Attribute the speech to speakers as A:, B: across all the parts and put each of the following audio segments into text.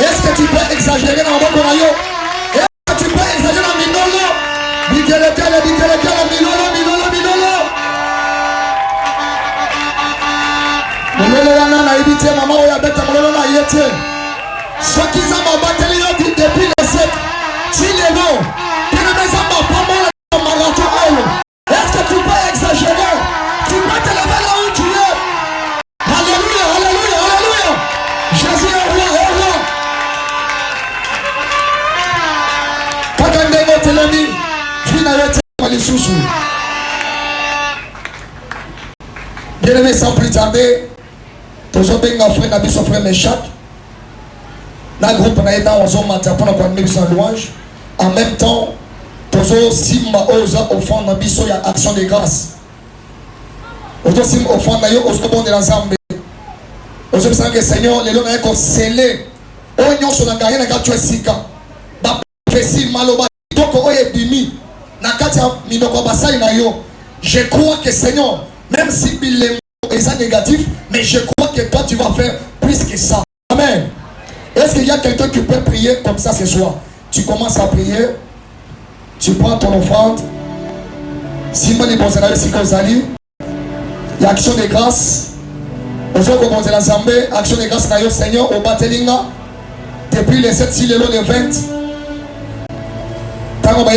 A: Est-ce que tu peux exagérer dans le Est-ce que tu peux exagérer dans Minolo? Minolo yana na ibite mama oya beta mololo na yete. Soki za mabateli yo depuis le 7. Chileno. Tene za mapamba na marathon ayo. Est-ce que tu peux exagérer? Tu peux te lever là où tu es. Alléluia, alléluia, alléluia. Jésus est roi, est roi. Kakande motelemi. Fina yote pali susu. Bien aimé, sans plus tarder, tous les frères n'habitent son frère Méchac. Dans le groupe, en même temps, tous les offrant action de grâce. Tous les offrant de l'ensemble. Tous les Seigneur, les gens ont scellé. Ils ont je crois que Seigneur, même si les mots sont négatifs, mais je crois que toi tu vas faire plus que ça. Amen. Est-ce qu'il y a quelqu'un qui peut prier comme ça ce soir? Tu commences à prier, tu prends ton offrande. Si il y a action de grâce. Action de grâce au Seigneur, au Batelinga. Depuis les 7, si le 20. Tant qu'on va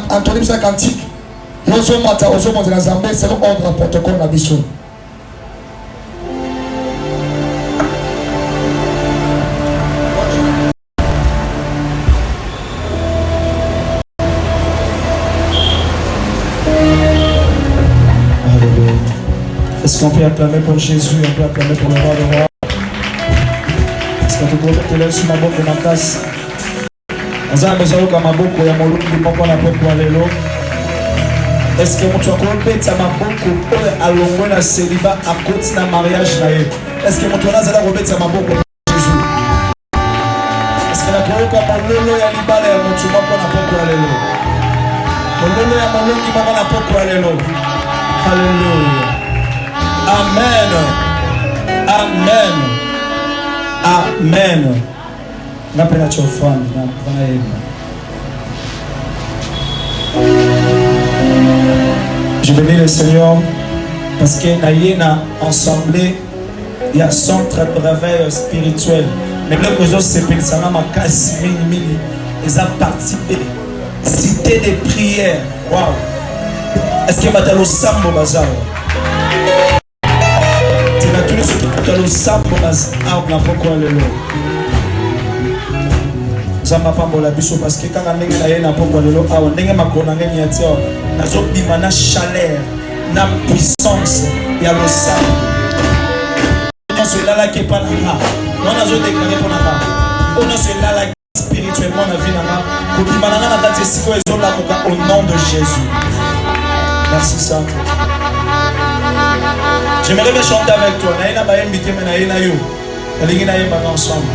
A: Anthony Cantique. Selon ordre protocole d'ambition.
B: qu'on peut acclamer pour Jésus, on peut acclamer pour le roi de roi. Est-ce que tu peux te lever sur ma boque de ma casse? On a besoin de ma boque, il y a mon loup qui m'a pas la boque pour aller là. Est-ce que tu as compris que ma boque à l'ombre na célibat à côté d'un mariage là? Est-ce que tu as compris ma boque pour Jésus? Est-ce que la boque à mon lolo ya libale ya mon tuma pour la boque pour aller là? Mon lolo ya mon loup qui m'a pas la boque pour aller là. Alléluia. Amen. Amen. Amen. Napenda chofani na kufanya hivyo. Je bénis le Seigneur parce que dans ensemble il y a centre de réveil spirituel. Mais le réseau c'est que ça m'a cassé mini ils ont participé cité des prières. Waouh. Est-ce que tu as le sambo bazar? Tu as tous ceux qui ont le sambo bazar na pourquoi le lot. Ça m'a pas la biso parce que quand on est na pourquoi le lot, on est ma konanga ni atia na zo bima na chaleur, na puissance ya le sambo. On se là qui pas là. On a zo déclaré pour na. On a se là spirituellement na vie na. Ko bima na na date siko ezo la au nom de Jésus. Merci Saint. J'aimerais bien chanter avec toi. Naïna ba invité mais naïna yo. Alingi na yemba ensemble.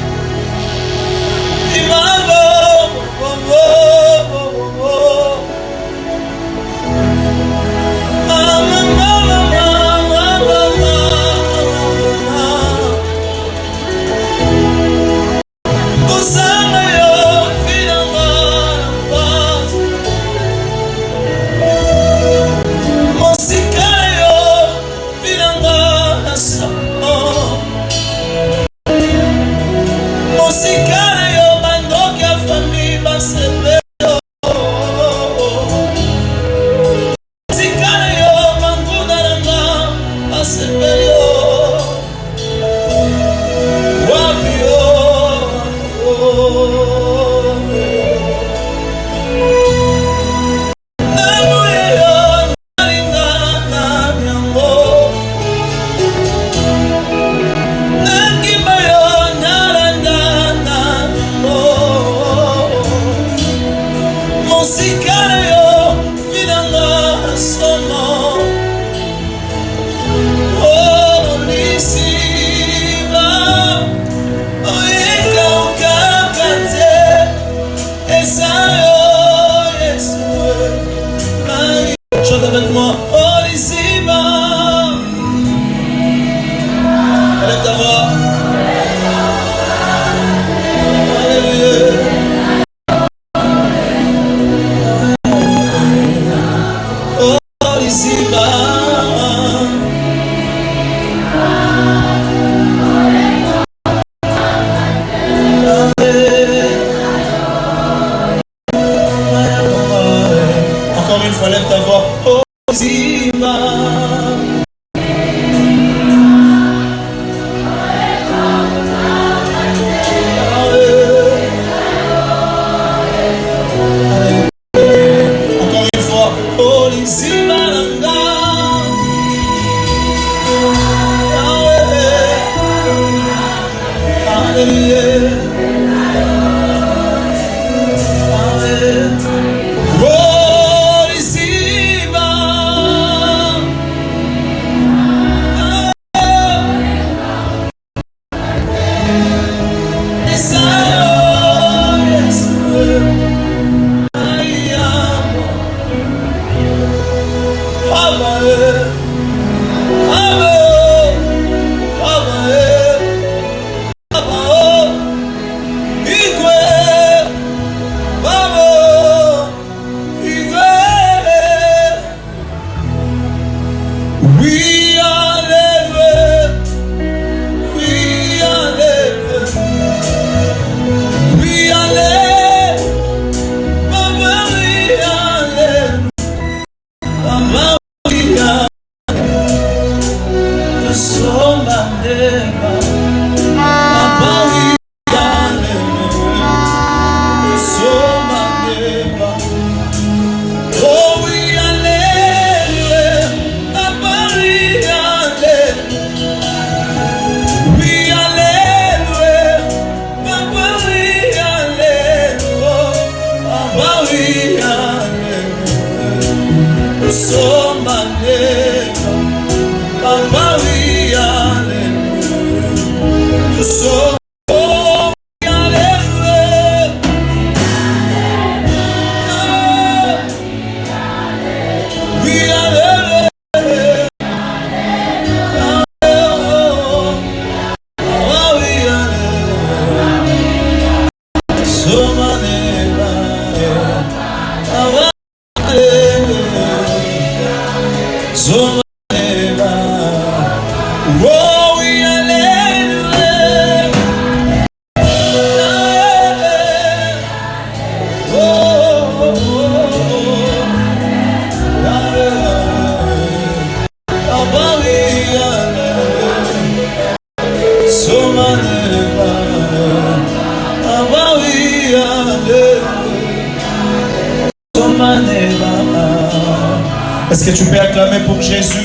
B: Est-ce que tu peux acclamer pour Jésus?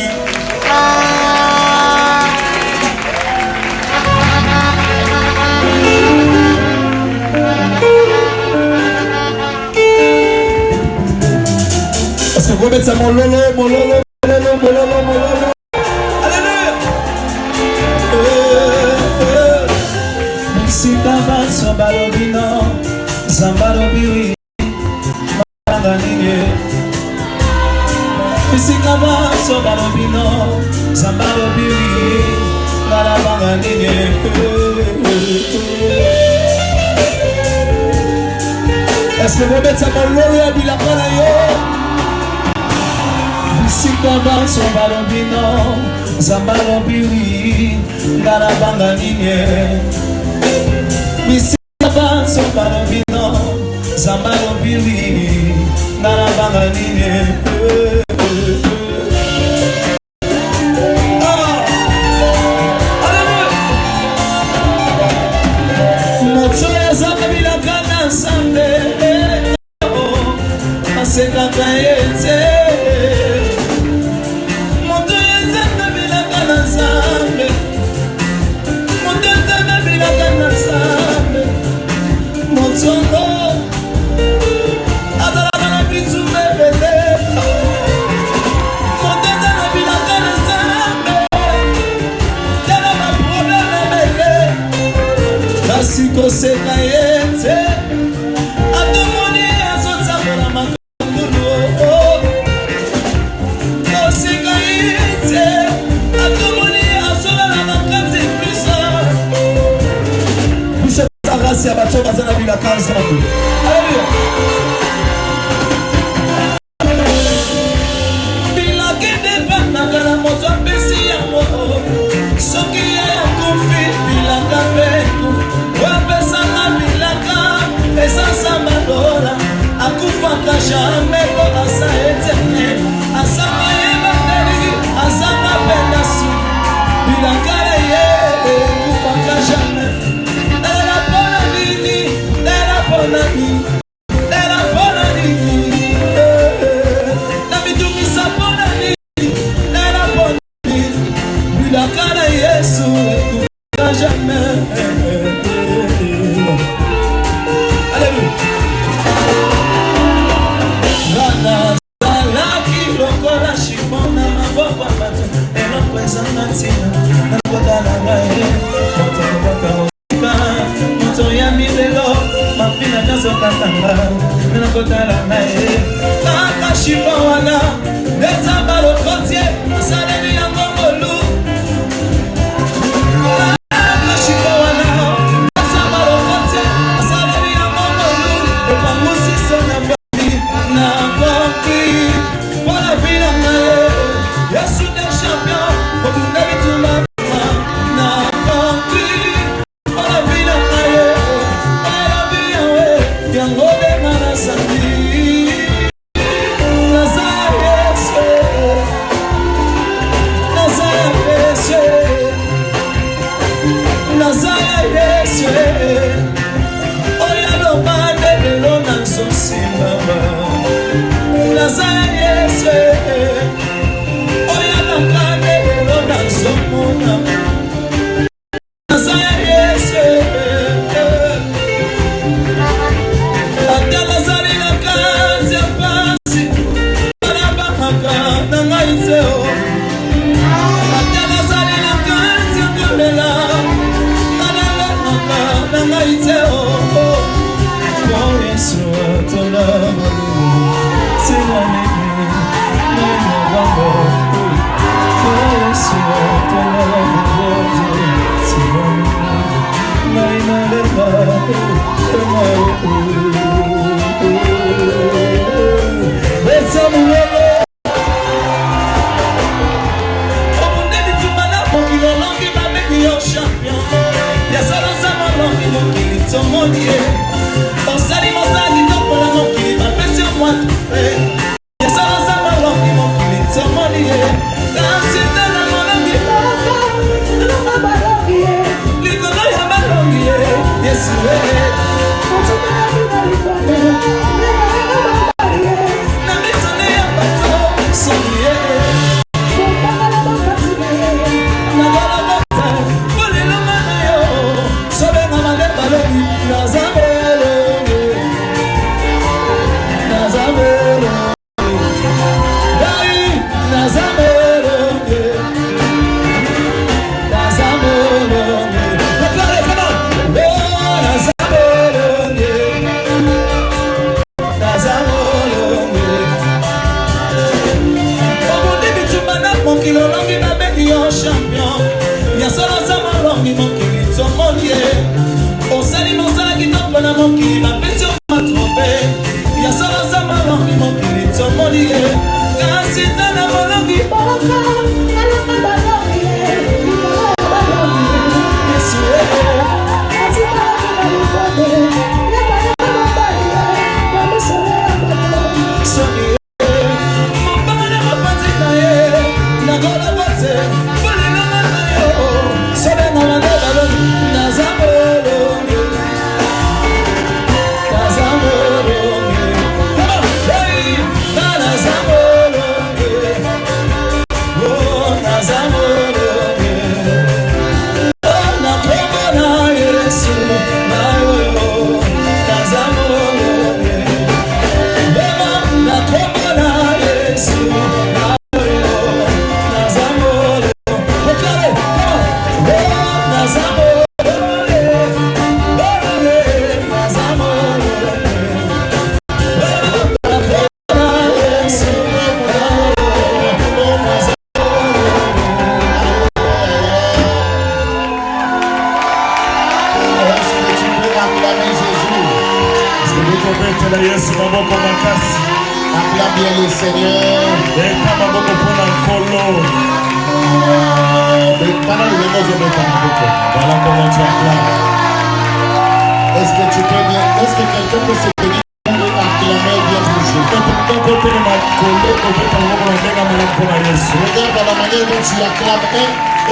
B: Est-ce que vous mettez ça mon lolo, mon lolo, mon lolo, mon lolo, mon lolo? Alléluia! Si t'as sur balobino, zambalobiri, malanganiye. Misikaba so balobino, zambalobiri, malanganiye. Est-ce que vous mettez ça mon lolo et puis la yo? Misikaba so balobino, zambalobiri, malanganiye. Misikaba so balobino, zambalobiri, malanganiye.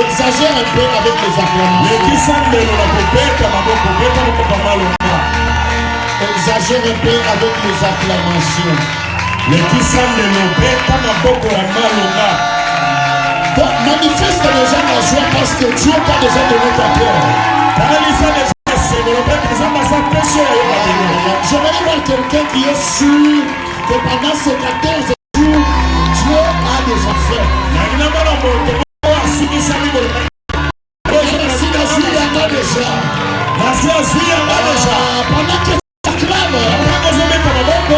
A: Exagère un peu avec les acclamations. Exagère un peu avec les acclamations. Donc manifeste déjà la joie parce que Dieu t'a déjà donné ta peur. J'aimerais voir quelqu'un qui est sûr que pendant ces 14 jours, Dieu a déjà fait. Pendant que tu acclames,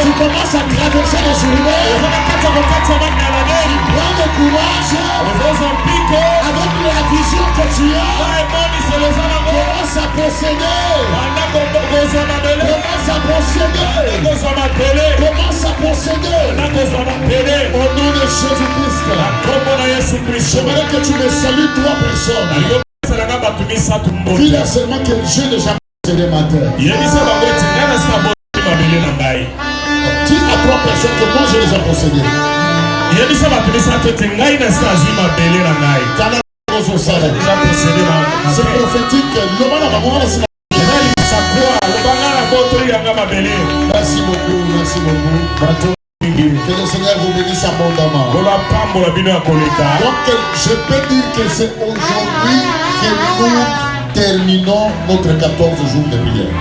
A: tu commences à traverser les journées. Tu prends le courage avec la vision que tu as. Commence à posséder. Commence à posséder. Au nom de Jésus-Christ. J'aimerais que tu me salues 3 personnes. Dis-leur seulement que j'ai déjà possédé ma terre. Dis à 3 personnes que moi j'ai déjà possédé. C'est prophétique. Merci beaucoup, merci beaucoup. Que le Seigneur vous bénisse abondamment. Donc je peux dire que c'est aujourd'hui que nous terminons notre 14 jours de prière.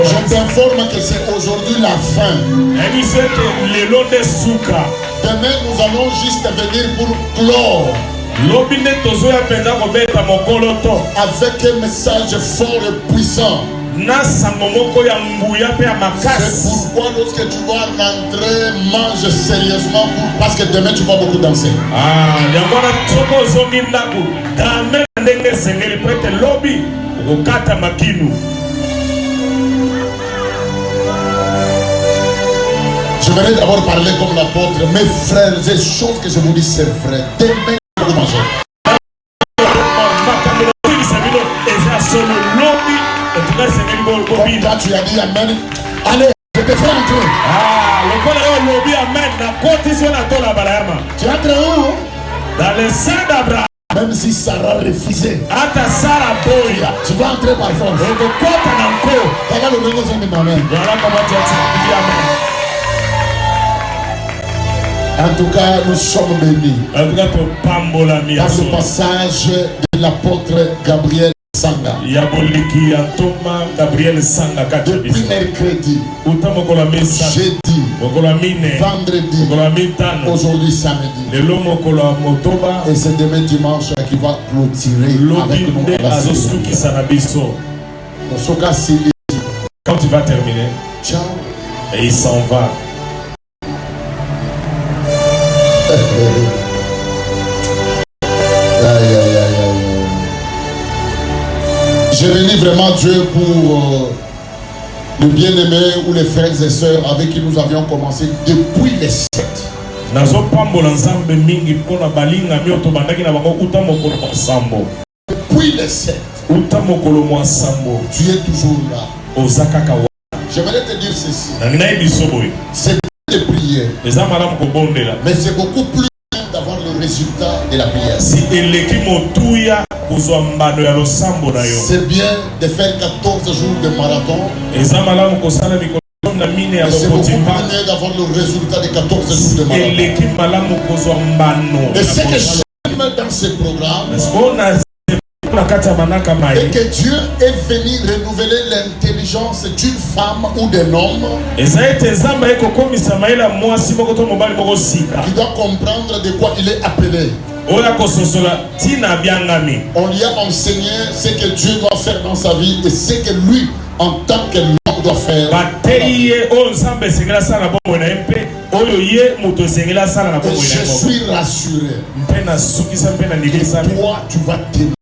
A: Je t'informe que c'est aujourd'hui la fin. Demain nous allons juste venir pour clore avec un message fort et puissant. C'est pourquoi lorsque tu vas rentrer, mange sérieusement parce que demain tu vas beaucoup danser. Je vais d'abord parler comme l'apôtre. Mes frères, les choses que je vous dis, c'est vrai. Demain, vous mangez. Comme toi, tu as dit Amen. Allez, je te fais entrer. Tu entres où?
C: Dans le sein d'Abraham.
A: Même si Sarah refusait, tu vas entrer par force. Voilà le même exemple d'Amen.
C: Voilà comment tu as dit Amen.
A: En tout cas, nous sommes bénis.
C: En tout cas,
A: par le passage de l'apôtre Gabriel Sanga. Depuis mercredi, jeudi, vendredi, aujourd'hui samedi. Et c'est demain dimanche qui va clôturer avec nous.
C: Quand tu vas terminer,
A: ciao.
C: Et il s'en va.
A: Je bénis vraiment Dieu pour le bien-aimé ou les frères et sœurs avec qui nous avions commencé depuis les 7. Depuis les 7. Tu es toujours là. J'aimerais te dire ceci. C'est de prier. Mais c'est beaucoup plus d'avoir le résultat de la prière. C'est bien de faire 14 jours de marathon. Mais c'est beaucoup plus mieux d'avoir le résultat de 14 jours de marathon. Et ce que j'aime dans ce programme, et que Dieu est venu renouveler l'intelligence d'une femme ou d'un homme qui doit comprendre de quoi il est appelé. On lui a enseigné ce que Dieu doit faire dans sa vie et ce que lui, en tant que l'homme, doit faire. Et je suis rassuré. Toi, tu vas témoigner.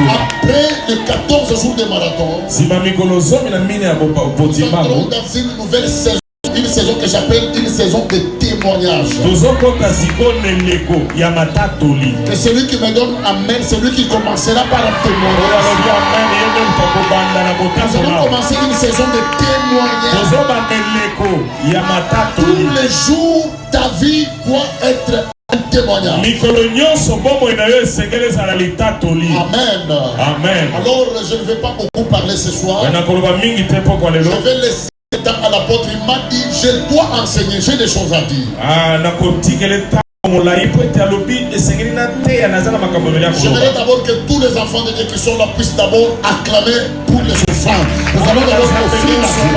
A: Après les 14 jours de marathon, nous entrons dans une nouvelle saison. Une saison que j'appelle une saison de témoignage. Et celui qui me donne Amen, celui qui commencera par un témoignage. Nous allons commencer une saison de témoignage. Tous les jours, ta vie doit être un témoignage. Amen.
C: Amen.
A: Alors, je ne vais pas beaucoup parler ce soir. Je vais laisser à l'apôtre, il m'a dit, je dois enseigner, j'ai des choses à dire. J'aimerais d'abord que tous les enfants de Dieu qui sont là puissent d'abord acclamer pour les offrandes. Nous allons d'abord offrir la foi.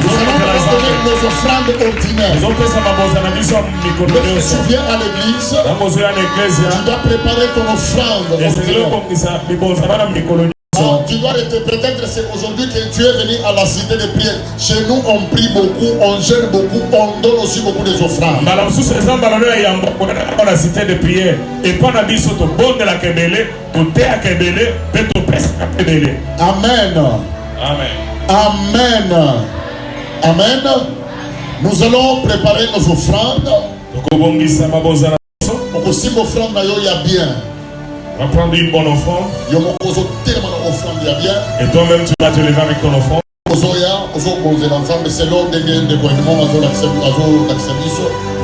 A: Nous allons donner nos offrandes ordinaires. Lorsque tu viens à l'église, tu dois préparer ton offrande ordinaire. Tu dois peut-être c'est aujourd'hui que tu es venu à la cité de prière. Chez nous, on prie beaucoup, on gère beaucoup, on donne aussi beaucoup des offrandes. Amen.
C: Amen.
A: Amen. Amen. Nous allons préparer nos offrandes. Aussi, mon offrande, il y a bien.
C: On va prendre une bonne offrande. Et toi-même tu vas te lever avec ton offrande.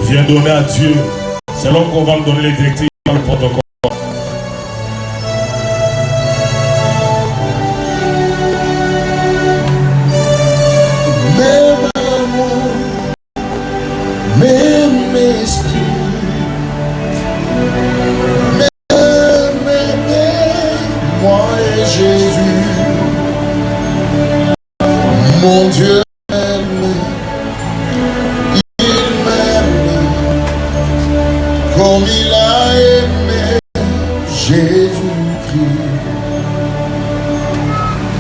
C: Viens donner à Dieu selon qu'on va me donner les directives dans le protocole.
A: Mon Dieu m'aime, il m'aime,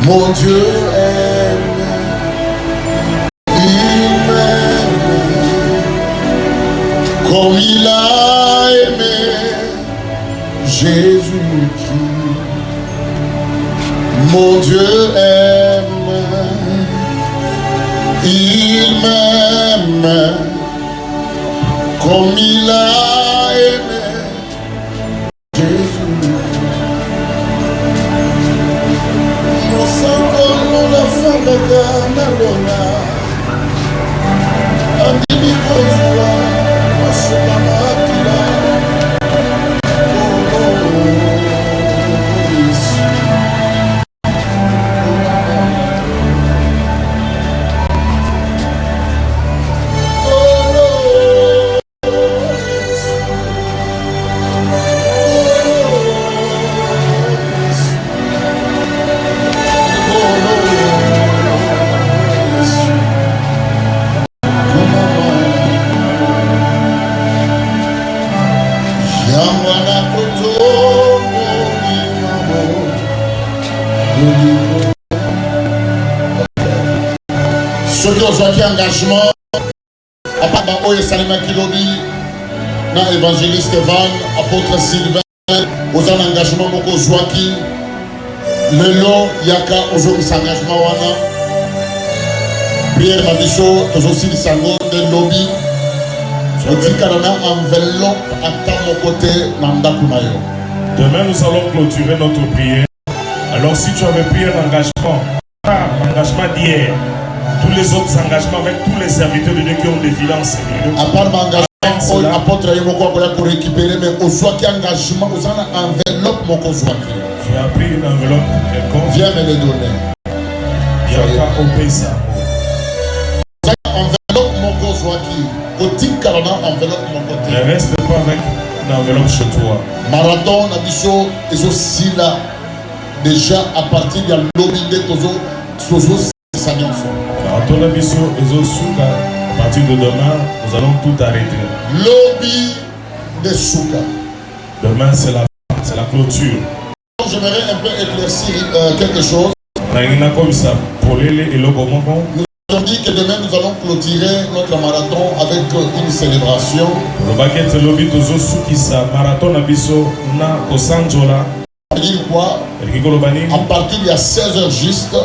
A: Mon Dieu aime, il m'aime, comme il a aimé Jésus-Christ. Mon Dieu aime, il m'aime, comme il a aimé Jésus. Mon sang comme la femme de Canalona, Andini Kozua, Masolamatila. Ceux qui ont choisi engagement, à part Oye Salima Kilobi, na évangéliste Evan, apôtre Sylvain, aux engagement Moko Zouaki, Lelo Yaka, aux engagement Wana, Pierre Mabiso, tous aussi les sango de lobby, je dis qu'il y a une enveloppe à mon côté, Nanda Kunayo.
C: Demain, nous allons clôturer notre prière. Alors, si tu avais pris un engagement, pas l'engagement d'hier, tous les autres engagements avec tous les serviteurs de Dieu qui ont défilé en Seigneur.
A: À part l'engagement, l'apôtre Yemoko pour récupérer, mais au soit qui engagement, aux enveloppe mon consoaki.
C: Tu as pris une enveloppe quelconque.
A: Viens me le donner.
C: Yaka Opesa.
A: Enveloppe mon consoaki. Côté carana enveloppe mon côté.
C: Ne reste pas avec une enveloppe chez toi.
A: Marathon, Nabiso, et aussi là, déjà à partir de l'objet de Tozo,
C: Marathon Nabiso et Zosuka, à partir de demain, nous allons tout arrêter.
A: Lobby de Souka.
C: Demain, c'est la clôture.
A: J'aimerais un peu éclaircir quelque chose. Nous avons dit que demain nous allons clôturer notre marathon avec une célébration. C'est-à-dire quoi? À partir de 16h juste,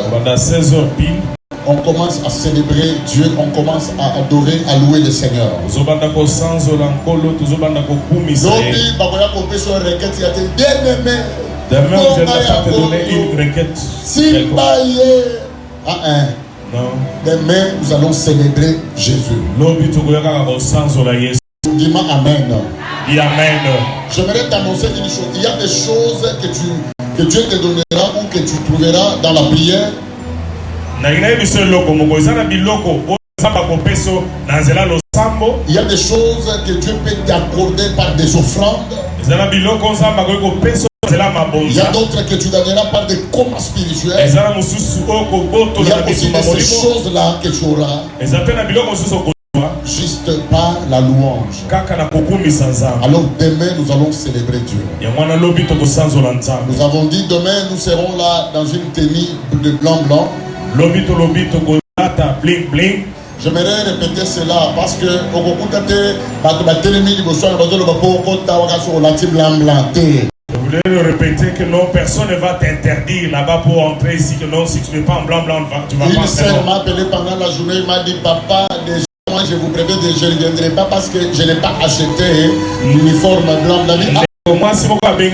A: on commence à célébrer Dieu, on commence à adorer, à louer le Seigneur.
C: Demain, je ne vais pas te donner une requête. Non.
A: Demain, nous allons célébrer Jésus. Dis-moi Amen.
C: Dis Amen.
A: J'aimerais t'annoncer une chose. Il y a des choses que Dieu te donnera ou que tu trouveras dans la prière. Il y a des choses que Dieu peut t'accorder par des offrandes. Il y a d'autres que tu donneras par des comas spirituels. Il y a aussi de ces choses-là que tu auras juste par la louange. Alors demain nous allons célébrer Dieu. Nous avons dit demain nous serons là dans une tenue de blanc. J'aimerais répéter cela parce que
C: je voulais le répéter que non, personne ne va t'interdire là-bas pour entrer ici, que non, si tu n'es pas en blanc, tu vas pas entrer.
A: Une sœur m'a appelé pendant la journée, il m'a dit papa, déjà moi je vous préviens, je ne viendrai pas parce que je n'ai pas acheté l'uniforme blanc.
C: Moi, si vous avez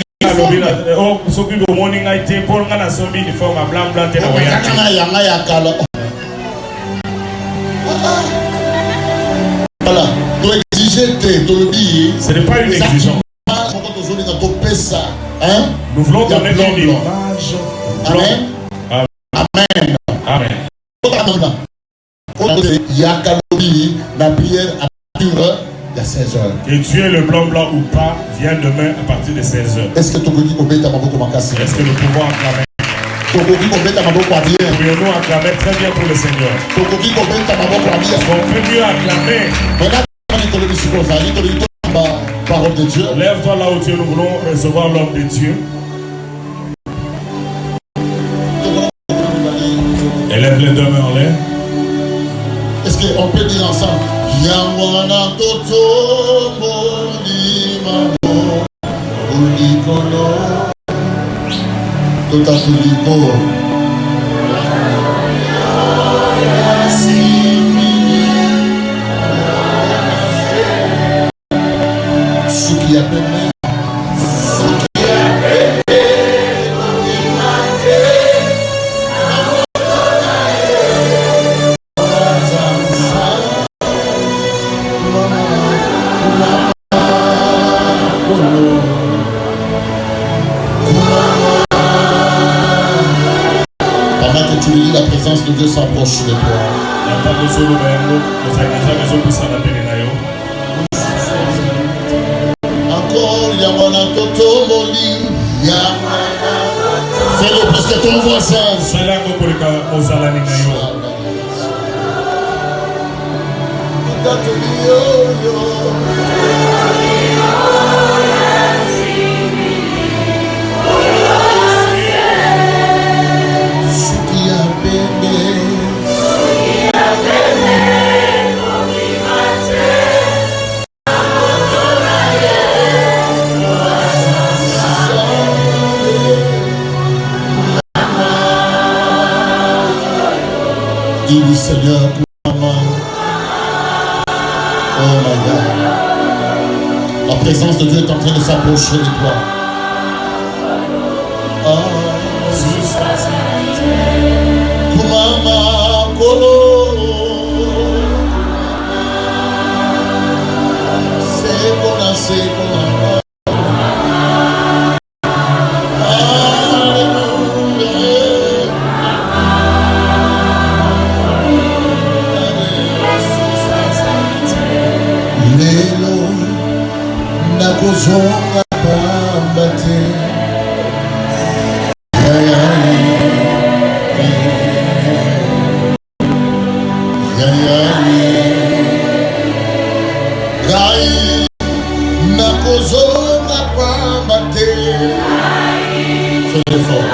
A: voilà, tu exiges
C: ce n'est pas une exigence. Nous voulons donner une image.
A: Amen. Amen.
C: Amen.
A: La prière à partir de 16h.
C: Que tu es le blanc ou pas, viens demain à partir de 16h.
A: Est-ce que tu peux dire
C: est-ce que nous pouvons acclamer? Pouvons-nous acclamer très bien pour le Seigneur? On peut mieux acclamer.
A: Parole de Dieu.
C: Lève-toi là où tu es, nous voulons recevoir l'homme de Dieu. Lève les deux mains en l'air.
A: Est-ce qu'on peut dire ensemble? Yangwana toto molima ulikolo tota tuliko suki ya pembe la présence de Dieu s'approche de toi. Encore, Yamana Toto Moli, fais-le plus que ton voisin. Dis oui Seigneur pour maman. Oh my God. La présence de Dieu est en train de s'approcher de toi. Kumama kolo. Sekona. Zonga pambate gai nakozonga pambate fais l'effort.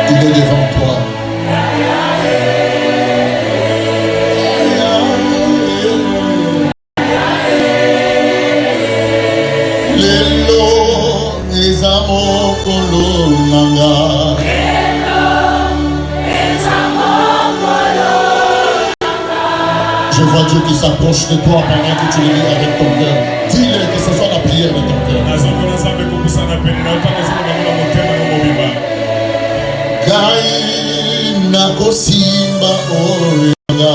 A: Il est devant toi. Je vois Dieu qui s'approche de toi pendant que tu le lis avec ton cœur. Dis-le que ce soit la prière de ton cœur. Gai nakosimba orianga.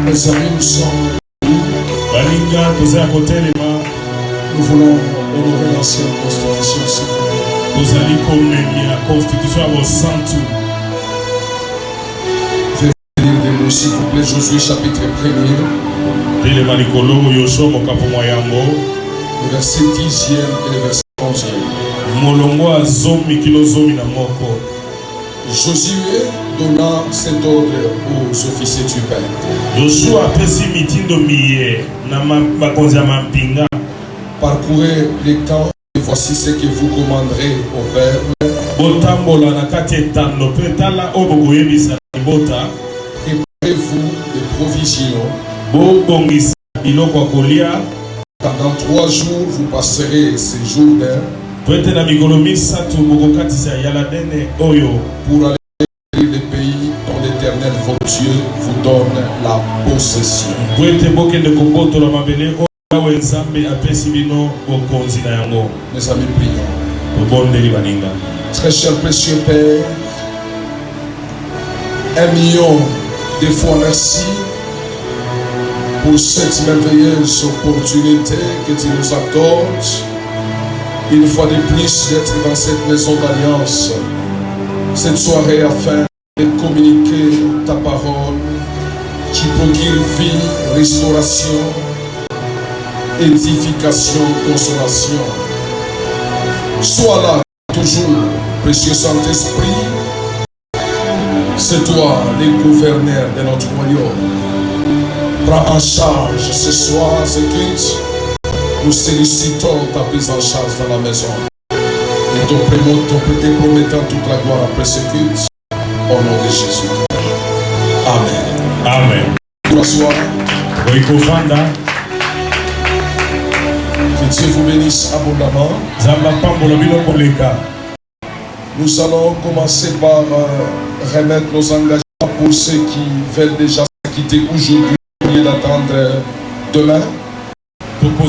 A: Mes amis, nous sommes.
C: Balinga, toza côté les mains.
A: Nous voulons honorer l'ancienne constitution, s'il vous plaît.
C: Vous allez comme la constitution à vos centres.
A: Faites lire des mots, s'il vous plaît. Josué chapitre 1er.
C: Le
A: verset 10e et le verset 11e. Josué donna cet ordre aux officiers du peuple. Parcourez les camps et voici ce que vous commanderez au peuple. Préparez-vous des provisions. Pendant 3 jours, vous passerez ces Jourdains pour aller dans les pays dont l'Éternel votre Dieu vous donne la possession. Mes amis, prions. Très cher précieux Père, 1 million de fois merci pour cette merveilleuse opportunité que tu nous accordes, une fois de plus d'être dans cette maison d'alliance, cette soirée afin de communiquer ta parole qui procure vie, restauration, édification, consolation. Sois là toujours, précieux Saint-Esprit, c'est toi le gouverneur de notre royaume. Prends en charge ce soir ce culte. Nous sollicitons ta prise en charge dans la maison. Et te promettant toute la gloire après ce culte. Au nom de Jésus. Amen.
C: Amen.
A: Bonsoir. Que Dieu vous bénisse abondamment. Nous allons commencer par remettre nos engagements pour ceux qui veulent déjà quitter aujourd'hui. D'attendre demain. Vous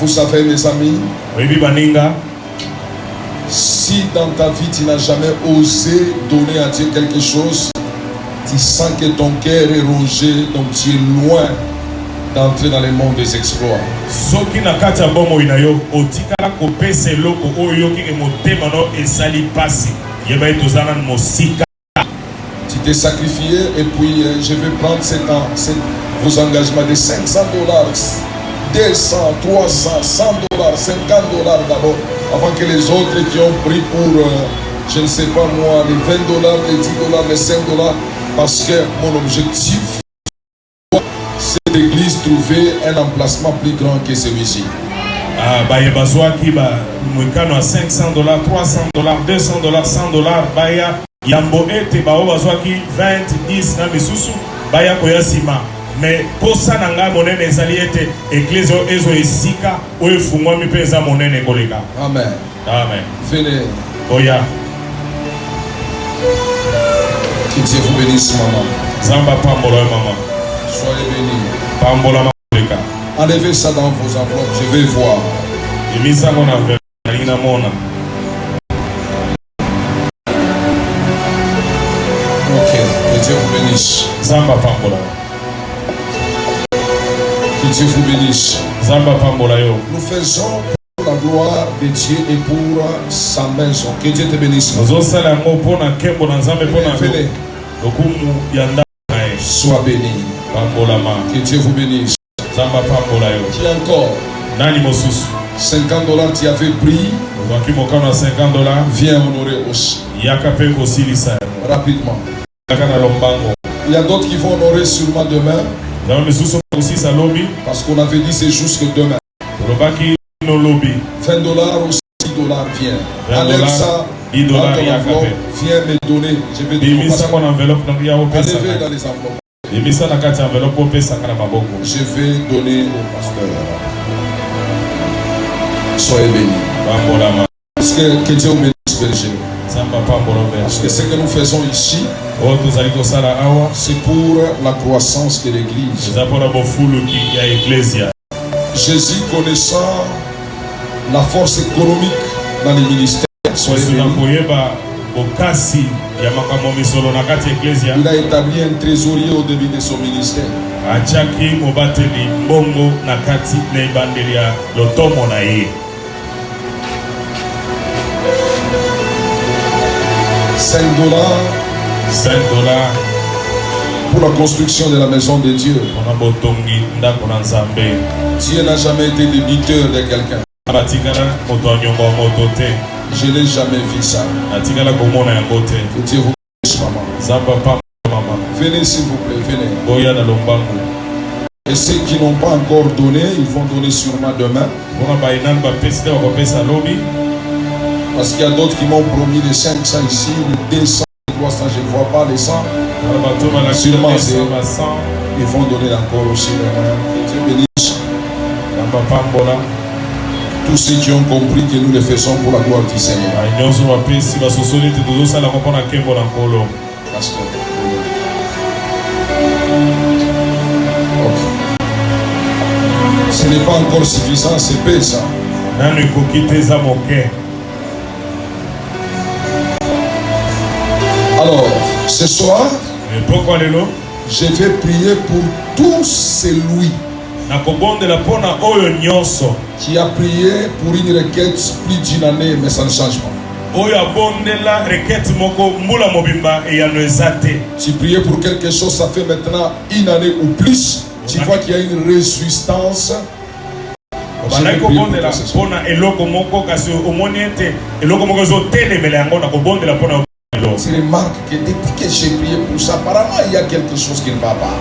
A: savez mes amis, si dans ta vie tu n'as jamais osé donner à Dieu quelque chose, tu sens que ton cœur est rongé, donc tu es loin d'entrer dans le monde des exploits. Tu t'es sacrifié et puis je vais prendre vos engagements de $500, 200, 300, $100, $50 d'abord, avant que les autres qui ont pris pour, je ne sais pas moi, les $20, les $10, les $5, parce que mon objectif, l'église trouver un emplacement plus grand que celui-ci.
C: Baya bazwaki ba mwekano à $500, $300, $200, $100 baya yambo ete ba bazwaki 20, 10 na misusu baya koya sima. Mais pour ça nanga monene ezali ete église ezo esika oyo fungwami pe eza monene koleka.
A: Amen.
C: Amen.
A: Venez.
C: Oya.
A: Que Dieu vous bénisse maman.
C: Zamba pambola maman.
A: Soyez bénis.
C: Enlevez
A: ça dans vos enveloppes, je vais voir. Ok, que Dieu vous bénisse. Que Dieu vous bénisse. Nous faisons pour la gloire de Dieu et pour sa maison. Que Dieu te bénisse. Venez. Sois béni. Que Dieu vous bénisse. Qui encore? $50 tu avais pris. Viens honorer aussi. Rapidement. Il y a d'autres qui vont honorer sûrement demain. Parce qu'on avait dit c'est jusque demain. $20 ou $6 viens. Enlève ça. Viens me donner. Je vais te enlever dans les enveloppes. Je vais donner au pasteur. Soyez bénis. Parce que Dieu vous bénisse, berger. Parce que ce que nous faisons ici, c'est pour la croissance de l'église. Jésus, connaissant la force économique
D: dans les ministères. Soyez bénis. Il a établi un trésorier au début de son ministère.
C: Achaki mobateli mbongo na kati na ibandeli ya lotomo na ye.
D: 5 dollars.
C: 5 dollars
D: pour la construction de la maison de Dieu. Dieu n'a jamais été débiteur de quelqu'un. Je n'ai jamais vu ça. Que Dieu vous bénisse, maman. Venez s'il vous plaît, venez. Et ceux qui n'ont pas encore donné, ils vont donner sûrement demain. Parce qu'il y a d'autres qui m'ont promis les 500 ici, les 200, les 300, je ne vois pas les 100. Sûrement, ils vont donner encore aussi demain. Que Dieu bénisse. Tous ceux qui ont compris que nous le faisons pour la gloire du Seigneur. Pasteur. Ce n'est pas encore suffisant, c'est peu ça. Alors, ce soir, je vais prier pour tous celui qui a prié pour une requête plus d'une année, mais ça ne change pas. Tu priais pour quelque chose, ça fait maintenant une année ou plus. Tu vois qu'il y a une résistance. Tu remarques que depuis que j'ai prié pour ça, apparemment il y a quelque chose qui ne va pas.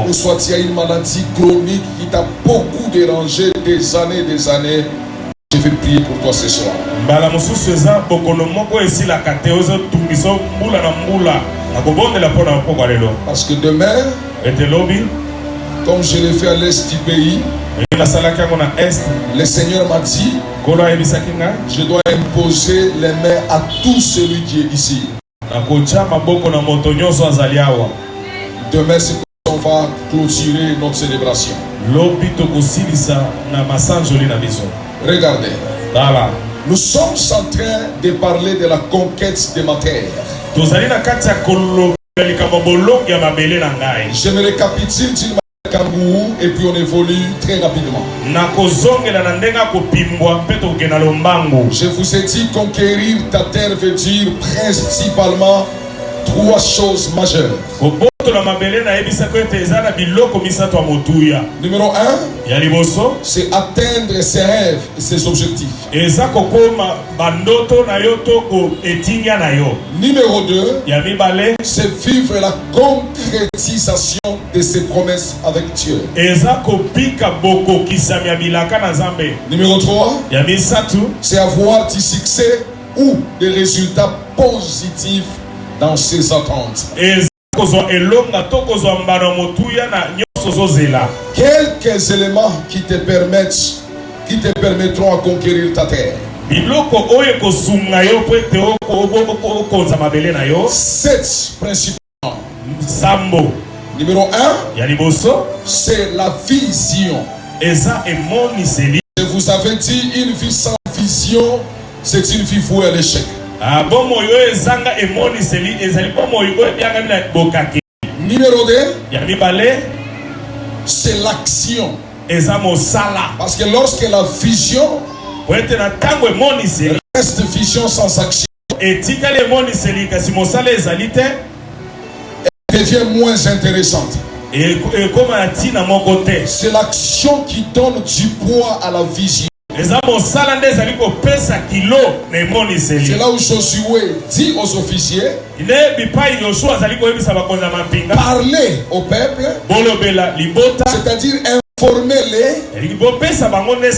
D: Ou soit il y a une maladie chronique qui t'a beaucoup dérangé des années. Je vais prier pour toi ce soir. Parce que demain, comme je l'ai fait à l'est du pays, le Seigneur m'a dit, je dois imposer les mains à tout celui qui est ici. Demain, c'est on va clôturer notre célébration. Regardez. Nous sommes en train de parler de la conquête de ma terre. Je me récapitule d'une manière et puis on évolue très rapidement. Je vous ai dit conquérir ta terre veut dire principalement 3 choses majeures. Numéro 1, c'est atteindre ses rêves et ses objectifs. Numéro 2, c'est vivre la concrétisation de ses promesses avec Dieu. Numéro 3, c'est avoir du succès ou des résultats positifs dans ses attentes. Quelques éléments qui te permettront à conquérir ta terre. 7 principalement. Numéro 1, c'est la vision. Je vous avais dit, une vie sans vision, c'est une vie vouée à l'échec. Numéro 2, c'est l'action. Parce que lorsque la vision reste vision sans action, elle devient moins intéressante. C'est l'action qui donne du poids à la vision. C'est là où Josué dit aux officiers, parlez au peuple, c'est-à-dire informez-les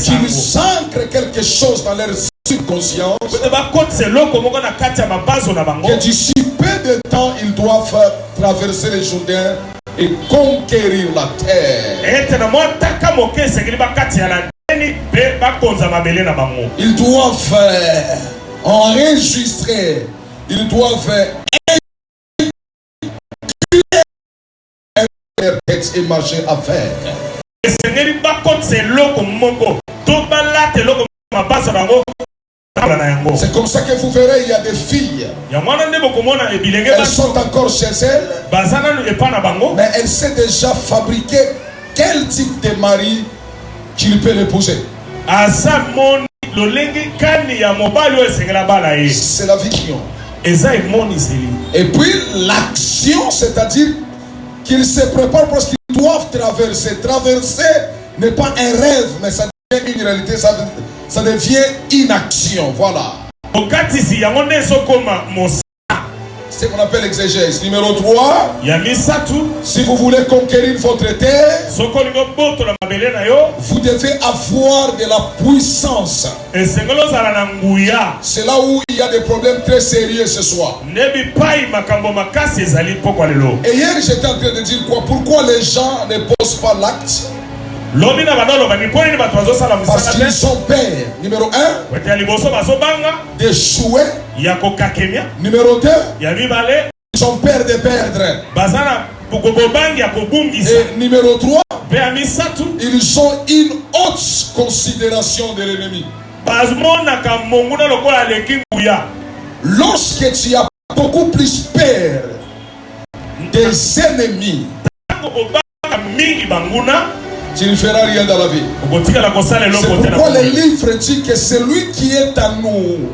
D: qu'ils ancrent quelque chose dans leur subconscience, que d'ici peu de temps ils doivent traverser les Jourdains et conquérir la terre. Ils doivent enregistrer, ils doivent écrire et marcher avec. C'est comme ça que vous verrez, il y a des filles. Elles sont encore chez elles, mais elles savent déjà fabriquer quel type de mari qu'il peut l'épouser. C'est la vision. Et puis l'action, c'est-à-dire qu'ils se préparent parce qu'ils doivent traverser. Traverser n'est pas un rêve, mais ça devient une réalité, ça devient une action. Voilà. C'est ce qu'on appelle l'exégèse. Numéro 3. Si vous voulez conquérir votre terre, vous devez avoir de la puissance. C'est là où il y a des problèmes très sérieux ce soir. Et hier j'étais en train de dire quoi? Pourquoi les gens ne posent pas l'acte? Parce qu'ils ont peur. Numéro 1, d'échouer. Numéro 2, ils ont peur de perdre. Et numéro 3, ils ont une haute considération de l'ennemi. Lorsque tu as beaucoup plus peur des ennemis, tu ne feras rien dans la vie. C'est pourquoi le livre dit que celui qui est à nous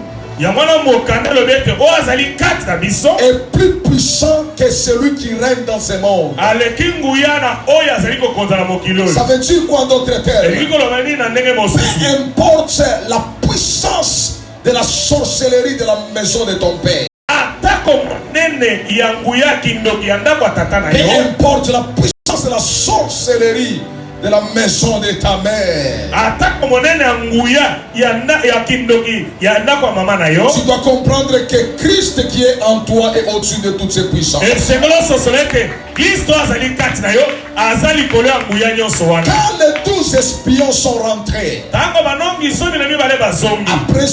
D: est plus puissant que celui qui règne dans ce monde. Ça veut dire quoi d'autre terme? Peu importe la puissance de la sorcellerie de la maison de ton père. Peu importe la puissance de la sorcellerie de la maison de ta mère. Tu dois comprendre que Christ qui est en toi est au-dessus de toutes ces puissances. Quand les 12 espions sont rentrés, après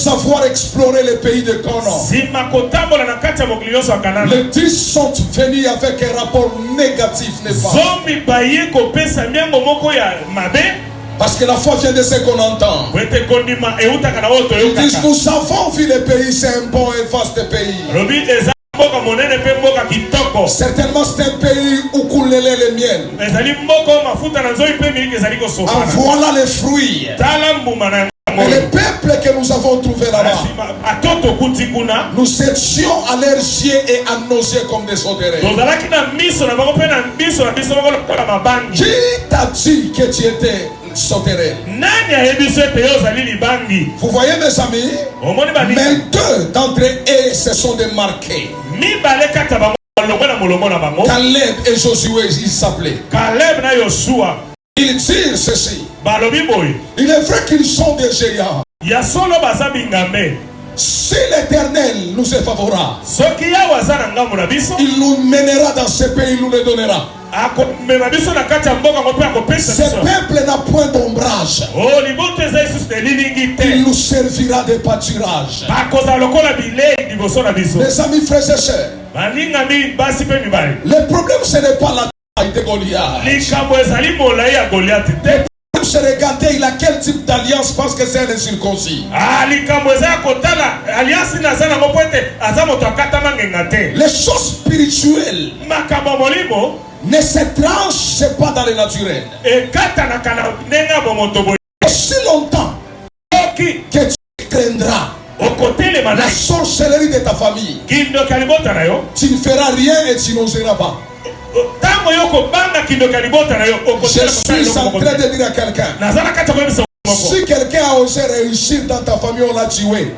D: avoir exploré le pays de Canaan, les 10 sont venus avec un rapport négatif, n'est-ce pas? Parce que la foi vient de ce qu'on entend. Ils disent, nous avons vu le pays, c'est un bon et vaste pays. Certainement c'est un pays où coule le lait et le miel. En voilà les fruits. Et le peuple que nous avons trouvé là-bas, nous étions à leurs yeux et à nos yeux comme des sauterelles. Qui t'a dit que tu étais sauterelle? Vous voyez mes amis, mais 2 d'entre eux se sont démarqués. Caleb et Josué, ils s'appelaient. Ils disent ceci. Il est vrai qu'ils sont des géants. Si l'Éternel nous est favorable, il nous mènera dans ce pays, il nous le donnera. Ce peuple n'a point d'ombrage. Il nous servira de pâturage. Mes amis, frères et sœurs, le problème ce n'est pas la taille de Goliath. Se regarder, il a quel type d'alliance parce que c'est un circoncis. Les choses spirituelles ne se tranchent pas dans le naturel. Aussi longtemps que tu craindras la sorcellerie de ta famille, tu ne feras rien et tu n'oseras pas. Je suis en train de dire à quelqu'un, si quelqu'un a osé réussir dans ta famille, on l'a tué.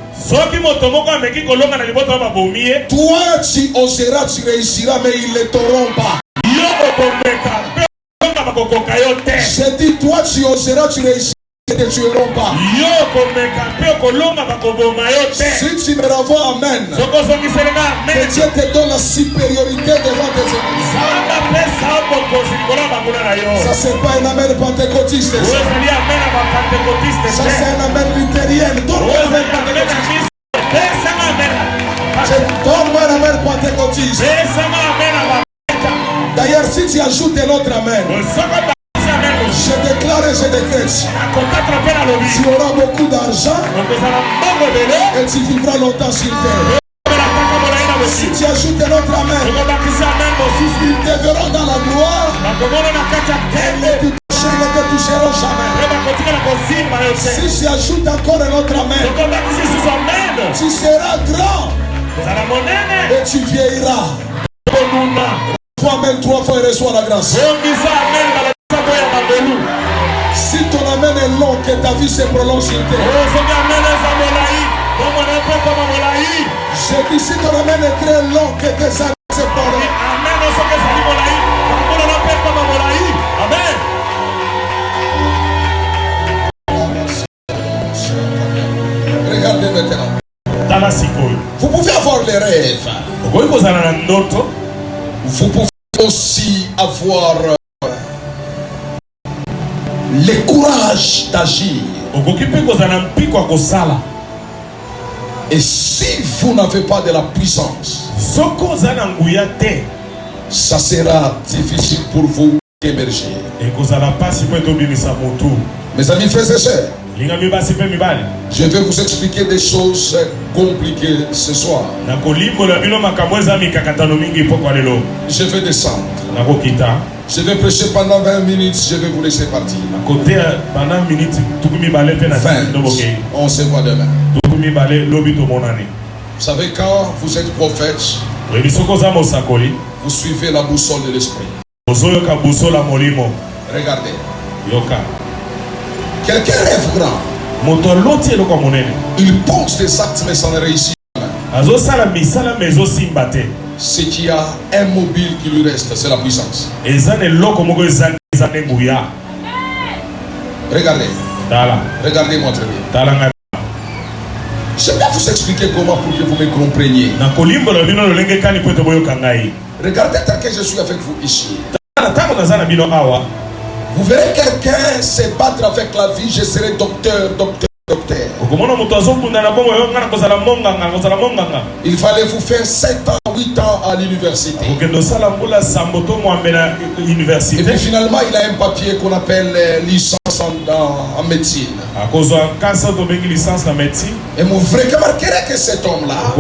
D: Toi tu oseras, tu réussiras, mais ils ne t'auront pas. Je dis, toi tu oseras, tu réussiras, ils ne te tueront pas. Si tu me renvoies, amen, que Dieu te donne la supériorité devant tes ennemis. Ça c'est pas un amen pentecôtiste. Ça c'est un amen luthérien. Donne-moi un amen pentecôtiste. Donne-moi un amen pentecôtiste. D'ailleurs si tu ajoutes un autre amen, je déclare déclare et je décrète. Tu auras beaucoup d'argent et tu vivras longtemps sur terre. Si tu ajoutes un autre amen, ils te verront dans la gloire et ne te toucheront jamais. Si tu ajoutes encore un autre amen, tu seras grand et tu vieilliras. Toi-même 3 fois et reçois la grâce. Si ton amen est long, que ta vie se prolonge sur terre. Je dis si ton amen est très long, que tes années se prolongent. Regardez maintenant. Vous pouvez avoir les rêves. Vous pouvez aussi avoir le courage d'agir. Et si vous n'avez pas de la puissance, ça sera difficile pour vous d'émerger. Mes amis, frères et sœurs, je vais vous expliquer des choses compliquées ce soir. Je vais descendre. Je vais prêcher pendant 20 minutes, je vais vous laisser partir. 20. On se voit demain. Vous savez, quand vous êtes prophète, vous suivez la boussole de l'esprit. Regardez. Quelqu'un rêve grand. Il pose des actes mais ça ne réussit pas. Ce qui a un mobile qui lui reste, c'est la puissance. Regardez. Regardez-moi très bien. Je vais vous expliquer comment pour que vous me compreniez. Regardez tant que je suis avec vous ici. Vous verrez quelqu'un se battre avec la vie. Je serai docteur. Il fallait vous faire 7 ans, 8 ans à l'université. Et puis finalement, il a un papier qu'on appelle licence en médecine. Et vous remarquerez que cet homme-là,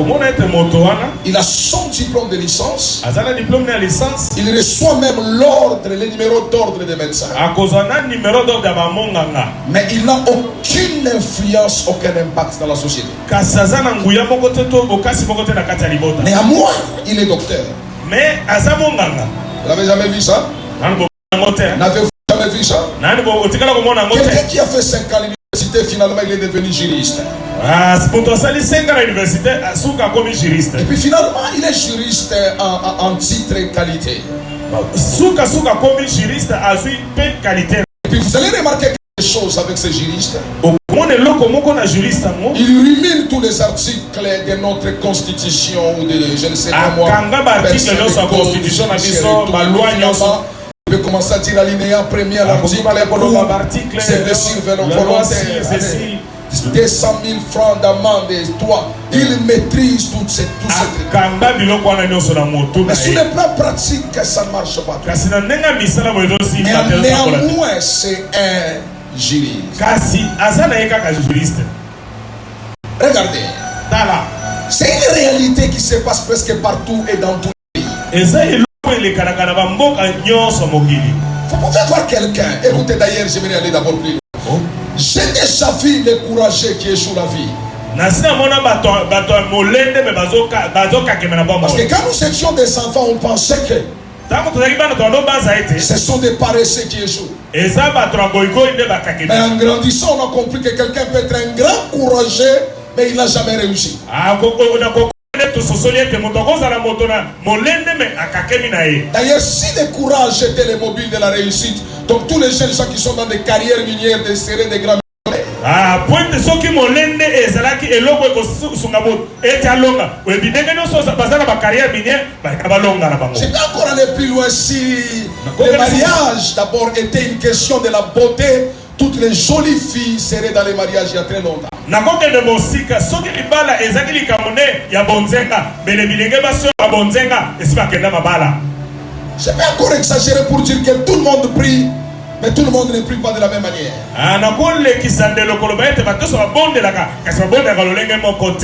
D: il a son diplôme de licence. Il reçoit même l'ordre, le numéro d'ordre des médecins. Mais il n'a aucune influence, aucun impact dans la société. Néanmoins, il est docteur. Vous n'avez jamais vu ça? N'avez-vous jamais vu ça? Quelqu'un qui a fait 5 ans à l'université, finalement il est devenu juriste. Et puis finalement il est juriste en titre et qualité. Et puis vous allez remarquer quelque chose avec ces juristes. Il rumine tous les articles de notre constitution ou de je ne sais pas moi. Il peut commencer à dire l'alinéa premier, l'article, c'est blessures volontaires, 200 000 francs d'amende et toi. Il maîtrise tout ce truc. Mais sur le plan pratique, ça ne marche pas. Néanmoins, c'est un juriste. Regardez. C'est une réalité qui se passe presque partout et dans tous les pays. Vous pouvez voir quelqu'un. Écoutez, d'ailleurs, j'aimerais aller d'abord plus loin. J'ai déjà vu les courageux qui échouent la vie. Parce que quand nous étions des enfants, on pensait que ce sont des paresseux qui échouent. Mais en grandissant, on a compris que quelqu'un peut être un grand courageux, mais il n'a jamais réussi. D'ailleurs, si le courage était le mobile de la réussite, donc tous les jeunes gens qui sont dans des carrières minières seraient des grands millionnaires. Je vais encore aller plus loin. Si le mariage d'abord était une question de la beauté, toutes les jolies filles seraient dans les mariages il y a très longtemps. Je vais encore exagérer pour dire que tout le monde prie Mais tout le monde ne prie pas de la même manière.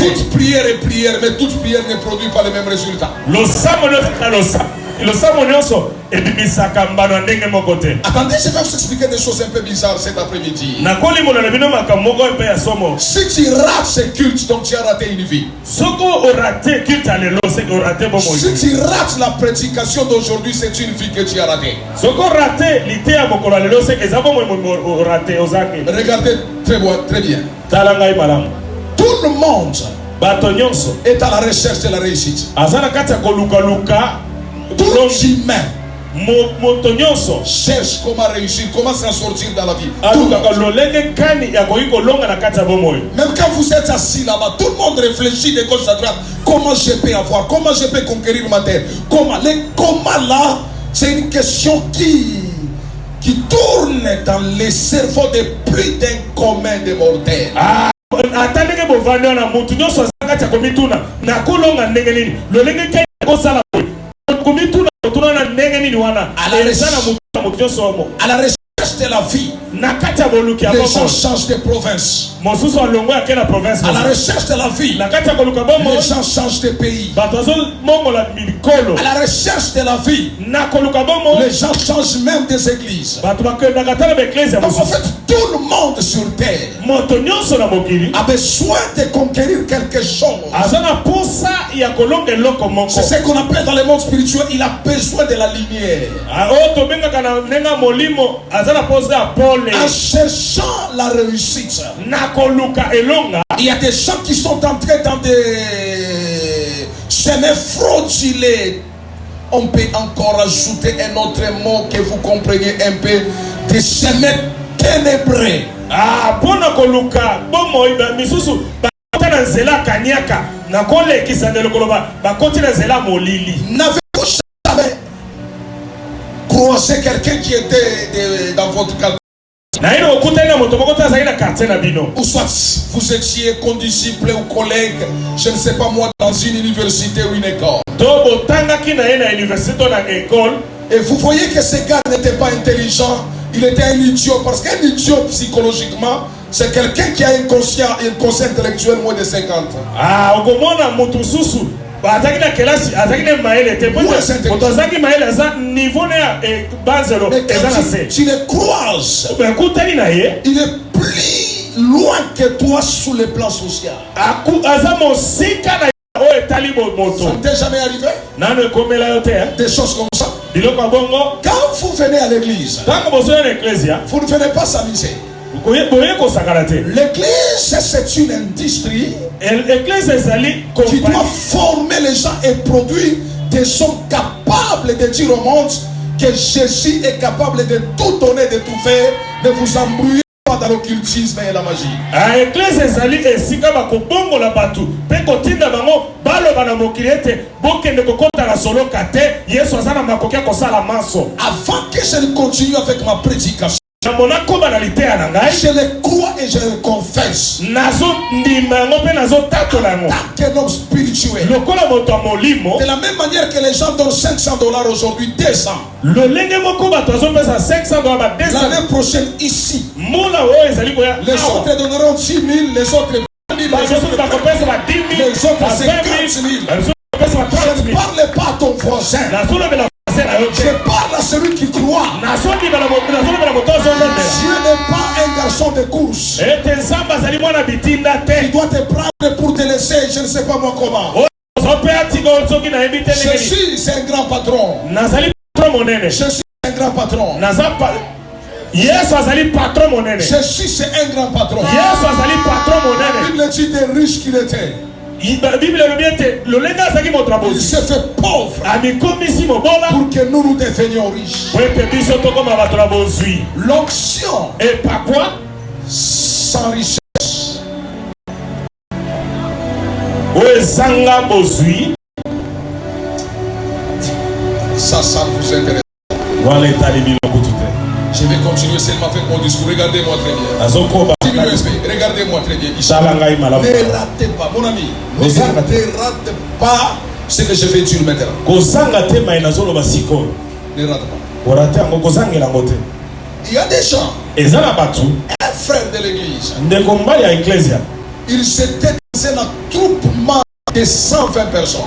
D: Toute prière est prière, mais toute prière ne produit pas le même résultat. Attendez, je vais vous expliquer des choses un peu bizarres cet après-midi. Si tu rates ce culte, donc tu as raté une vie. Si tu rates la prédication d'aujourd'hui, c'est une vie que tu as ratée. Regardez très bien. Tout le monde est à la recherche de la réussite. Tout humain cherche comment réussir, comment s'en sortir dans la vie. Même quand vous êtes assis là-bas, tout le monde réfléchit de gauche à droite. Comment je peux avoir, comment je peux conquérir ma terre. Comment là, c'est une question qui tourne dans les cerveaux de plus d'un commun de mortels. À la recherche de la vie, les gens changent de province. À la recherche de la vie, les gens changent de pays. À la recherche de la vie, les gens changent même des églises. En fait, tout le monde sur terre a besoin de conquérir quelque chose. C'est ce qu'on appelle dans le monde spirituel, il a besoin de la lumière. En cherchant la réussite, il y a des gens qui sont entrés dans des chemins fraudulés. On peut encore ajouter un autre mot que vous compreniez un peu, des chemins ténébreux. N'avez-vous jamais croisé quelqu'un qui était dans votre quartier? Ou soit vous étiez condisciple ou collègue, je ne sais pas moi, dans une université ou une école. Et vous voyez que ce gars n'était pas intelligent, il était un idiot. Parce qu'un idiot psychologiquement, c'est quelqu'un qui a un conscient intellectuel moins de 50 ans. Mais quand tu le croises, il est plus loin que toi sur le plan social. Ça t'est jamais arrivé? Des choses comme ça. Quand vous venez à l'église, vous ne venez pas s'amuser. L'église, c'est une industrie qui doit former les gens et produire des hommes capables de dire au monde que Jésus est capable de tout donner, de tout faire, de vous embrouiller pas dans l'occultisme et la magie. Avant que je ne continue avec ma prédication, je le crois et je le confesse. En tant qu'un homme spirituel, de la même manière que les gens donnent $500 aujourd'hui, 200. L'année prochaine ici, les autres donneront 10 000, les autres 20 000, les autres 50 000. Je ne parle pas à ton voisin. Je parle à celui qui croit. Dieu n'est pas un garçon de course. Il doit te prendre pour te laisser, je ne sais pas moi comment. Jésus, c'est un grand patron. Jésus, c'est un grand patron. Jésus, c'est un grand patron. Il me dit des riches qu'il était. Il s'est fait pauvre pour que nous nous devenions riches. L'onction sans richesse. Ça vous intéresse. Je vais continuer seulement avec mon discours. Regardez-moi très bien. Regardez-moi très bien. Ne ratez pas, mon ami. Ne rate pas ce que je vais dire maintenant. Ne rate pas. Il y a des gens, un frère de l'église, il s'était dans un attroupement de 120 personnes.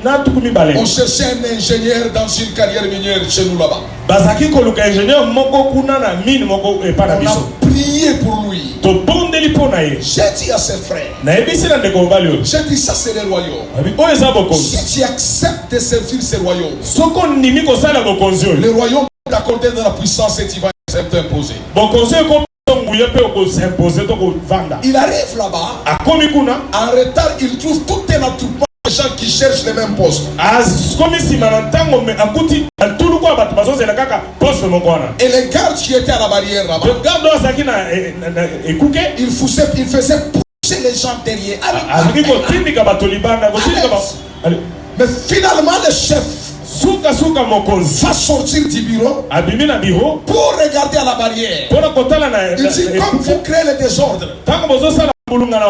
D: On cherchait un ingénieur dans une carrière minière chez nous là-bas. On a prié pour lui. J'ai dit à ses frères, j'ai dit ça c'est le royaume. Si tu acceptes de servir ce royaume, le royaume va t'accorder de la puissance et tu vas t'imposer. Il arrive là-bas, en retard, il trouve tout un attroupement de gens qui cherchent les mêmes postes. Et les gardes qui étaient à la barrière là-bas, il faisait pousser les gens derrière. Mais finalement le chef va sortir du bureau pour regarder à la barrière. Il dit, comme vous créez le désordre,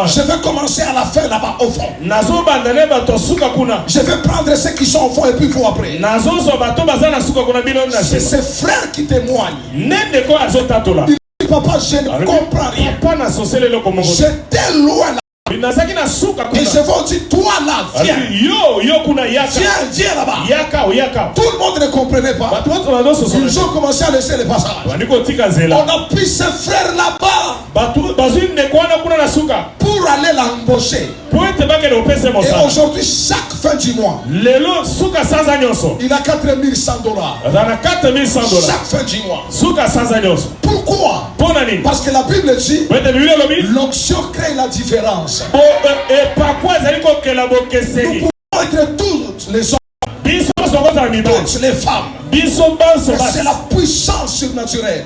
D: je vais commencer à la faire là-bas au fond. Je vais prendre ceux qui sont au fond et puis vous après. C'est ses frères qui témoignent. Il dit, papa, je ne comprends rien. J'étais loin là. Et je vais dire, toi là, viens. Viens là-bas. Tout le monde ne comprenait pas. Ils ont commencé à laisser le passage. On a pris ce frère là-bas pour aller l'embaucher. Et aujourd'hui, chaque fin du mois, il a $4100. Chaque fin du mois. Pourquoi? Parce que la Bible dit, l'onction crée la différence. Nous pouvons être toutes les hommes, toutes les femmes. C'est la puissance surnaturelle.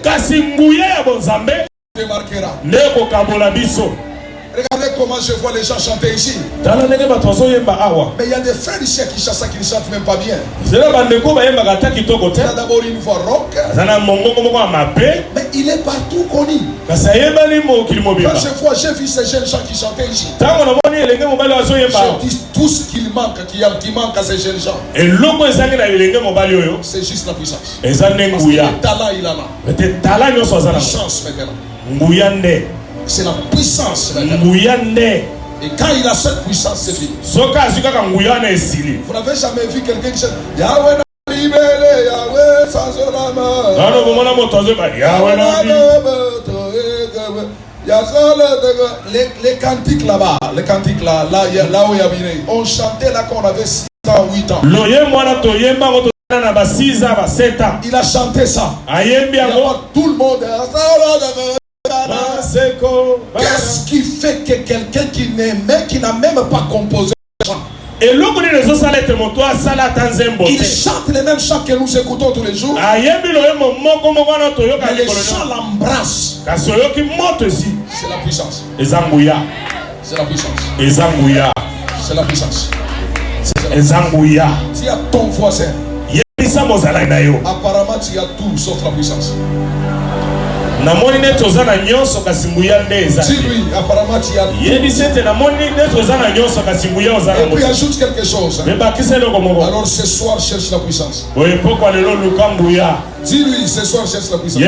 D: Démarquera. Regardez comment je vois les gens chanter ici. Mais il y a des frères ici qui chantent ça, qui ne chantent même pas bien. Il a d'abord une voix rock. Mais il est partout connu. Quand j'ai vu ces jeunes gens qui chantaient ici, je dis tout ce qu'il manque, qui manque à ces jeunes gens. C'est juste la puissance. Parce que le talent il en a. La chance maintenant. C'est la puissance. Et quand il a cette puissance, c'est fini. Vous n'avez jamais vu quelqu'un qui chante Yahweh n'a libéré, Yahweh sans orama. Les cantiques là-bas, les cantiques là où il y a bien, on chantait là quand on avait 6 ans, 8 ans. Il a chanté ça. Tout le monde. Qu'est-ce qui fait que quelqu'un qui n'a même pas composé il chante les mêmes chants que nous écoutons tous les jours, mais les chants l'embrassent. C'est la puissance. C'est la puissance. C'est la puissance. Si à ton voisin, apparemment tu as tout sauf la puissance. Dis-lui, apparemment tu as tout. Et puis ajoute quelque chose. Alors ce soir cherche la puissance. Dis-lui, ce soir cherche la puissance.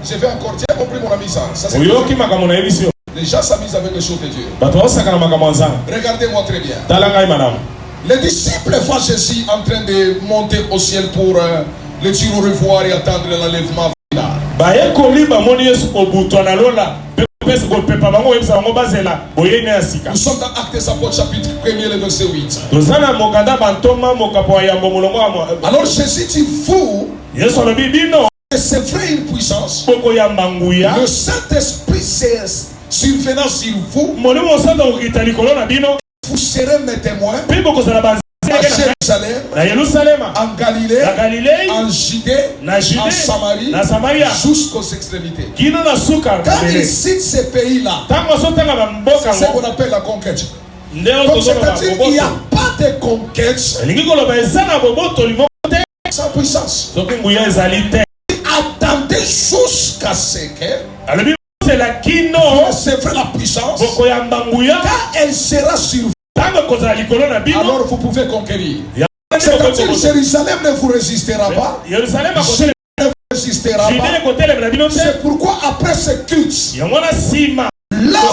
D: Je vais encore, tu as compris mon ami ça c'est les gens s'amusent avec les choses de Dieu. Regardez-moi très bien. Les disciples voient Jésus en train de monter au ciel pour le dire au revoir et attendre l'enlèvement final. Nous sommes dans Actes des Apôtres chapitre 1er le verset 8. Alors Jésus dit vous, c'est vrai une puissance. Le Saint-Esprit survenant sur vous. Vous serez mes témoins à Jérusalem, en Galilée, en Judée, en Samarie, jusqu'aux extrémités. Quand il cite ces pays-là, c'est ce qu'on appelle la conquête. Donc c'est-à-dire qu'il n'y a pas de conquête sans puissance. Attendez jusqu'à ce que c'est vrai la puissance. Quand elle sera sur vous, alors vous pouvez conquérir. C'est-à-dire Jérusalem ne vous résistera pas.
C: Jérusalem
D: ne vous résistera pas. C'est pourquoi après ce culte, là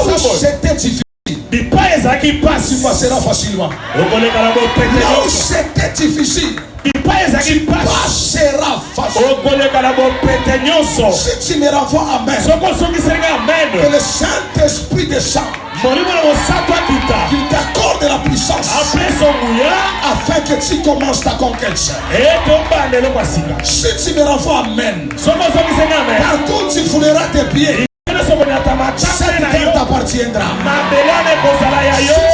D: où c'était difficile, tu passeras facilement. Là où c'était difficile, tu passeras facilement. Si tu me renvoies amen, que le Saint-Esprit descend, qu'il t'accorde la puissance afin que tu commences ta conquête. Si tu me renvoies amen, partout tu fouleras tes pieds, cette terre t'appartiendra. Si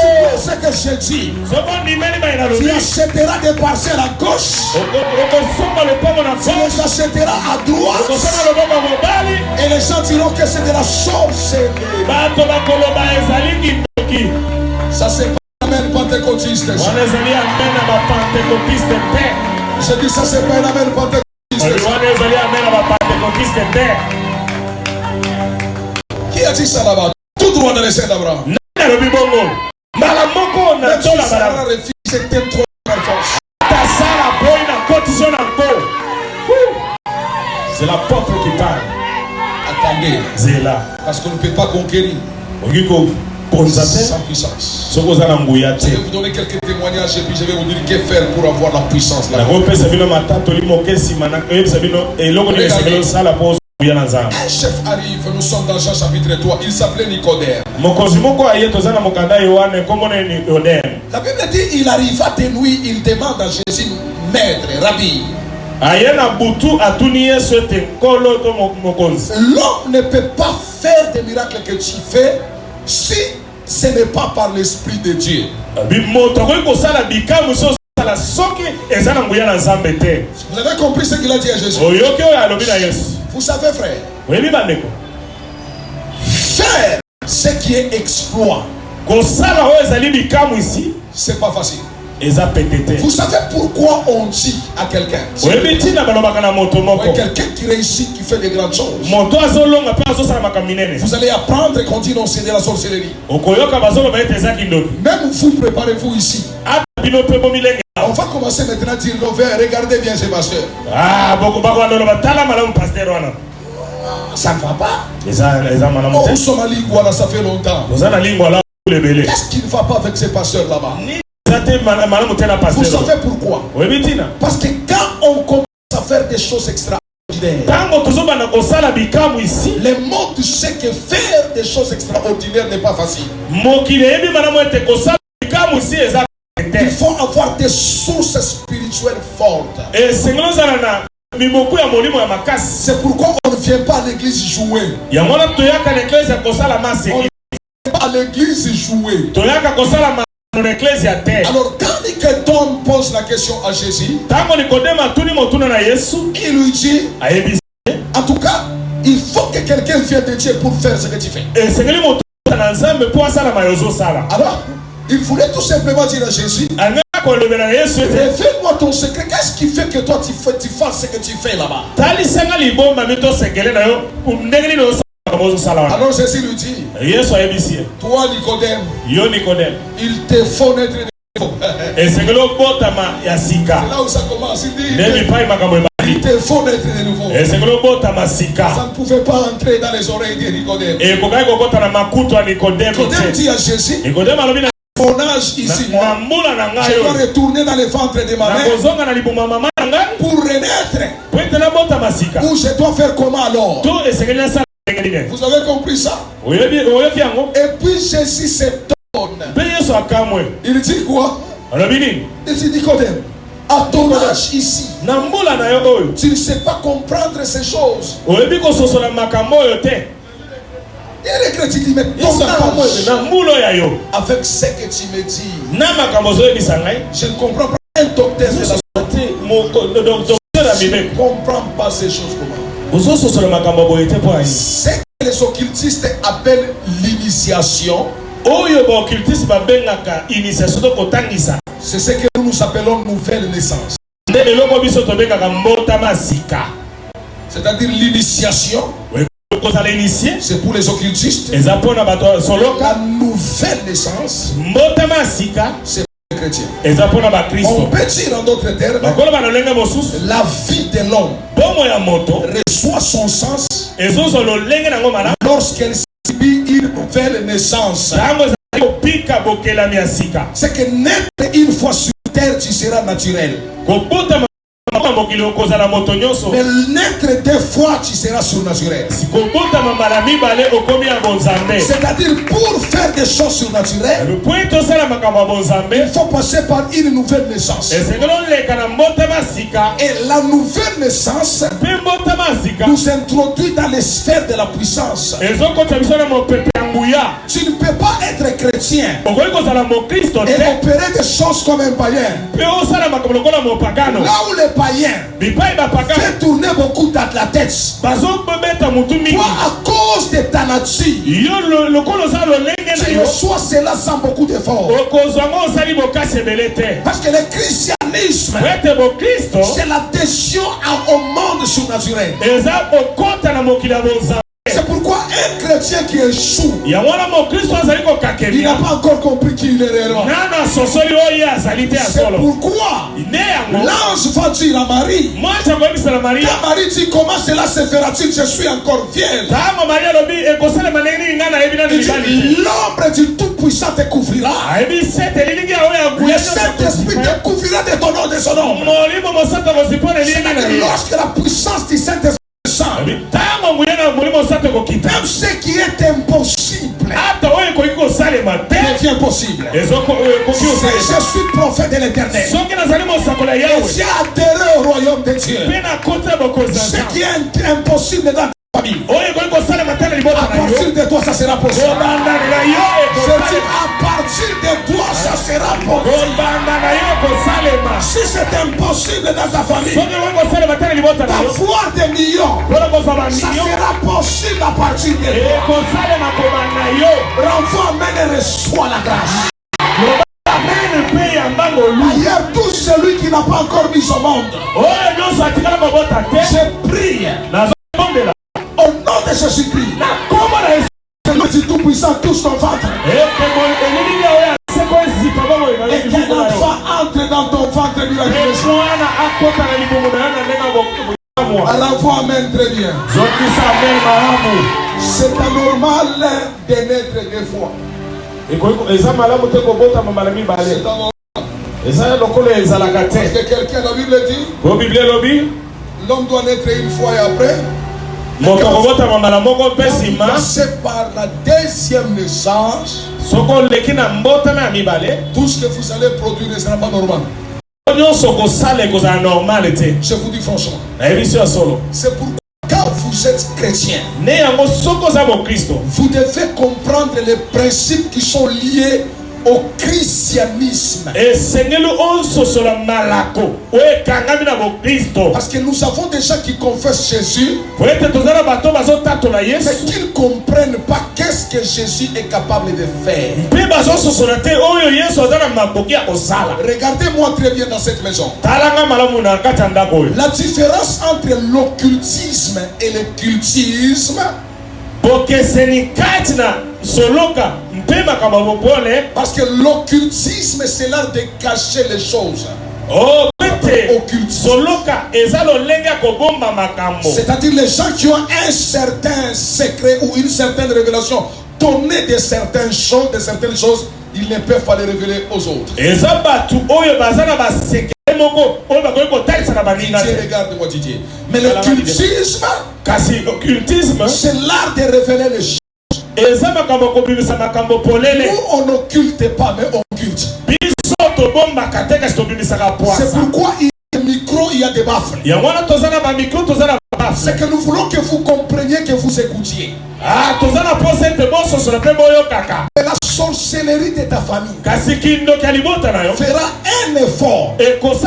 D: tu fais ce que je dis, tu achèteras des parcelles à gauche, tu les achèteras à droite, et les gens diront que c'est de la sorcellerie. Ça c'est pas un amen pentecôtiste. Je dis ça c'est pas un amen pentecôtiste. Qui a dit ça là-bas? Tout droit dans les scènes d'Abraham. Même si Sarah refuse, c'était trop de force.
C: C'est la porte qui parle.
D: Attendez.
C: C'est là.
D: Parce qu'on ne peut pas conquérir sans puissance. Je vais vous donner quelques témoignages et puis je vais vous dire que faire pour avoir la puissance là. Un chef arrive, nous sommes dans Jean chapitre 3, il s'appelait Nicodème. La Bible dit il arriva de nuit, il demande à Jésus, maître, rabbi. L'homme ne peut pas faire des miracles que tu fais si ce n'est pas par l'Esprit de Dieu. Vous avez compris ce qu'il a dit à Jésus? Vous savez frère, faire ce qui est exploit, c'est pas facile. Vous savez pourquoi on dit à quelqu'un, quelqu'un qui réussit, qui fait des grandes choses, vous allez apprendre qu'on dit non, c'est de la sorcellerie. Même vous, préparez-vous ici. On va commencer maintenant à dire, regardez bien ces pasteurs. Ça ne va pas. Nous sommes à Lingouala, ça fait longtemps. Qu'est-ce qui ne va pas avec ces pasteurs là-bas? Vous savez pourquoi? Parce que quand on commence à faire des choses extraordinaires, le monde sait que faire des choses extraordinaires n'est pas facile. Il faut avoir des sources spirituelles fortes. C'est pourquoi on ne vient pas à l'église jouer. On ne vient pas à l'église jouer. Alors quand Nicodème pose la question à Jésus, il lui dit, en tout cas, il faut que quelqu'un vienne de Dieu pour faire ce que tu fais. Alors, il voulait tout simplement dire à Jésus, révèle-moi ton secret. Qu'est-ce qui fait que toi tu fasses ce que tu fais là-bas? Alors Jésus lui dit, toi Nicodème, il te faut naître de nouveau. C'est là où ça commence. Il dit, il te faut naître de nouveau. Ça ne pouvait pas entrer dans les oreilles de Nicodème. Nicodème dit à Jésus, mon âge ici, je dois retourner dans le ventre de ma mère pour renaître. Ou je dois faire comment alors? Vous avez compris ça? Et puis Jésus s'étonne. Il dit quoi? Il dit Nicodème, à ton âge ici, tu ne sais pas comprendre ces choses. Il regrette, il dit, mais ton âge, avec ce que tu me dis, je ne comprends pas. Un docteur de la santé, je ne comprends pas ces choses comment. Ce que les occultistes appellent l'initiation, c'est ce que nous appelons nouvelle naissance. C'est-à-dire l'initiation, c'est pour les occultistes. La nouvelle naissance, c'est chrétiens.
C: On
D: peut dire en d'autres termes, la vie de l'homme reçoit son sens lorsqu'elle subit une nouvelle naissance. C'est que naître une fois sur terre, tu seras naturel. Mais naître deux fois, tu seras surnaturel. C'est-à-dire, pour faire des choses surnaturelles, il faut passer par une nouvelle naissance. Et la nouvelle naissance nous introduit dans les sphères de la puissance. Tu ne peux pas être chrétien et opérer des choses comme un païen. Là où les païens fait tourner beaucoup dans la tête. Toi, à cause de ta nature, tu reçois cela sans beaucoup d'efforts. Parce que le christianisme, c'est l'adhésion au monde surnaturel. C'est pourquoi un chrétien qui échoue, il n'a pas encore compris qu'il est réellement. C'est pourquoi l'ange va dire à Marie, quand Marie dit comment cela se fera-t-il, je suis encore vierge. L'ombre du Tout-Puissant te couvrira. Le Saint-Esprit te couvrira de ton nom, de son nom. Lorsque la puissance du Saint-Esprit, même ce qui est impossible devient possible. Je suis prophète de l'Éternel. J'ai adhéré au royaume de Dieu. Ce qui est impossible dans ta famille, à partir de toi ça sera possible. Je dis à partir de toi ça sera possible. Si c'est impossible dans ta famille, d'avoir des millions, ça sera possible à partir de toi. Renvoie, amène et reçois la grâce. Ailleurs, tout celui qui n'a pas encore mis au monde, je prie au nom de Jésus-Christ, le Tout-Puissant touche ton ventre. Et qu'un enfant entre dans ton ventre lui a alors, vous amène très bien. C'est anormal de naître deux fois. C'est anormal. Parce que quelqu'un, la Bible dit, l'homme doit naître une fois et après. Passer par la deuxième naissance, tout ce que vous allez produire ne sera pas normal. Je vous dis franchement, c'est pourquoi quand vous êtes chrétien, vous devez comprendre les principes qui sont liés au christianisme. Parce que nous avons des gens qui confessent Jésus, mais qui ne comprennent pas qu'est-ce que Jésus est capable de faire. Regardez-moi très bien dans cette maison. La différence entre l'occultisme et le cultisme, parce que l'occultisme c'est l'art de cacher les choses. C'est-à-dire les gens qui ont un certain secret ou une certaine révélation donnée de certaines choses, ils ne peuvent pas les révéler aux autres. Regarde-moi Didier. Mais l'occultisme, c'est l'art de révéler les choses. Nous on n'occulte pas, mais on occulte. C'est pourquoi il y a des micros, il y a des baffles. C'est que nous voulons que vous compreniez, que vous écoutiez. Et la sorcellerie de ta famille fera un effort pour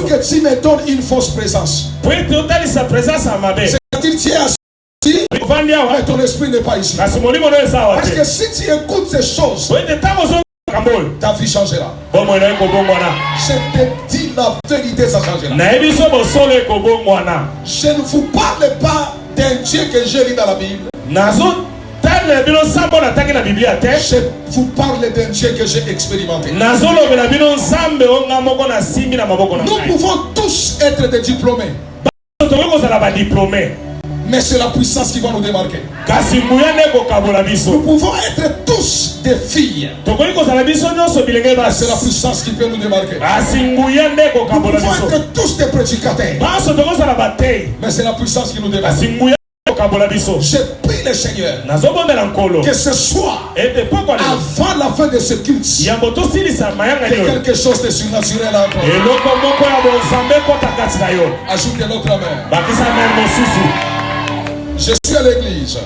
D: que tu me donnes une fausse présence. C'est-à-dire tu es assis, mais ton esprit n'est pas ici. Parce que si tu écoutes ces choses, ta vie changera. Je te dis la vérité, ça changera. Je ne vous parle pas d'un Dieu que j'ai lu dans la Bible. Je vous parle d'un Dieu que j'ai expérimenté. Nous pouvons tous être des diplômés. Mais c'est la puissance qui va nous démarquer. Nous pouvons être tous des filles. C'est la puissance qui peut nous démarquer. Nous pouvons être tous des prédicateurs. Mais c'est la puissance qui nous démarque. Je prie le Seigneur que ce soit avant la fin de ce culte que quelque chose de surnaturel entre. Ajoutez notre main. Je suis à l'église.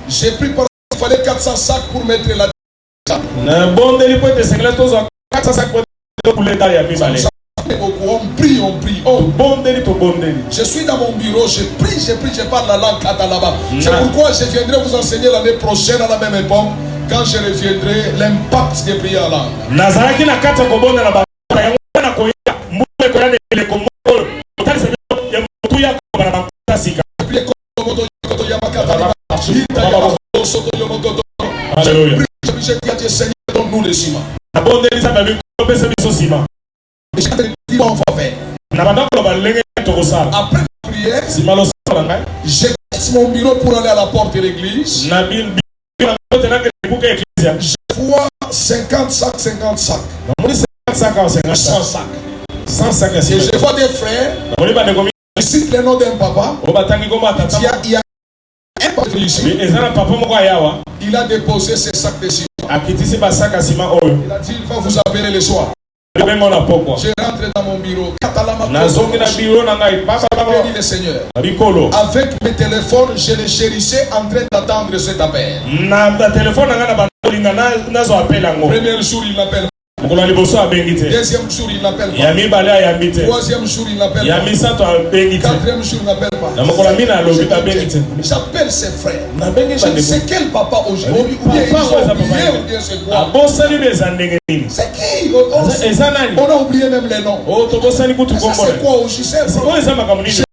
D: J'ai pris par il fallait 400 sacs pour mettre la. On prie. Je suis dans mon bureau, je prie, je parle la langue katalaba. C'est pourquoi je viendrai vous enseigner l'année prochaine à la même époque, quand je reviendrai, l'impact des prières en langue. Après la prière, je quitte mon bureau pour aller à la porte de l'église. Je vois 50 sacs. 100 sacs. Et je vois des frères. Je cite le nom d'un papa. Il y a un papa ici. Il a déposé ses sacs de ciment. Il a dit il va vous appeler le soir. Je rentre dans mon bureau. Bénis le Seigneur. Avec mes téléphones, je les chérissais en train d'attendre cet appel. Premier jour, il m'appelle. Deuxième jour, il n'appelle pas. Troisième jour, il n'appelle pas. Quatrième jour, il n'appelle pas. J'appelle ses frères. C'est quel papa aujourd'hui? Ou bien ils ont oublié, ou bien c'est quoi? C'est qui? On a oublié même les noms. C'est quoi aujourd'hui?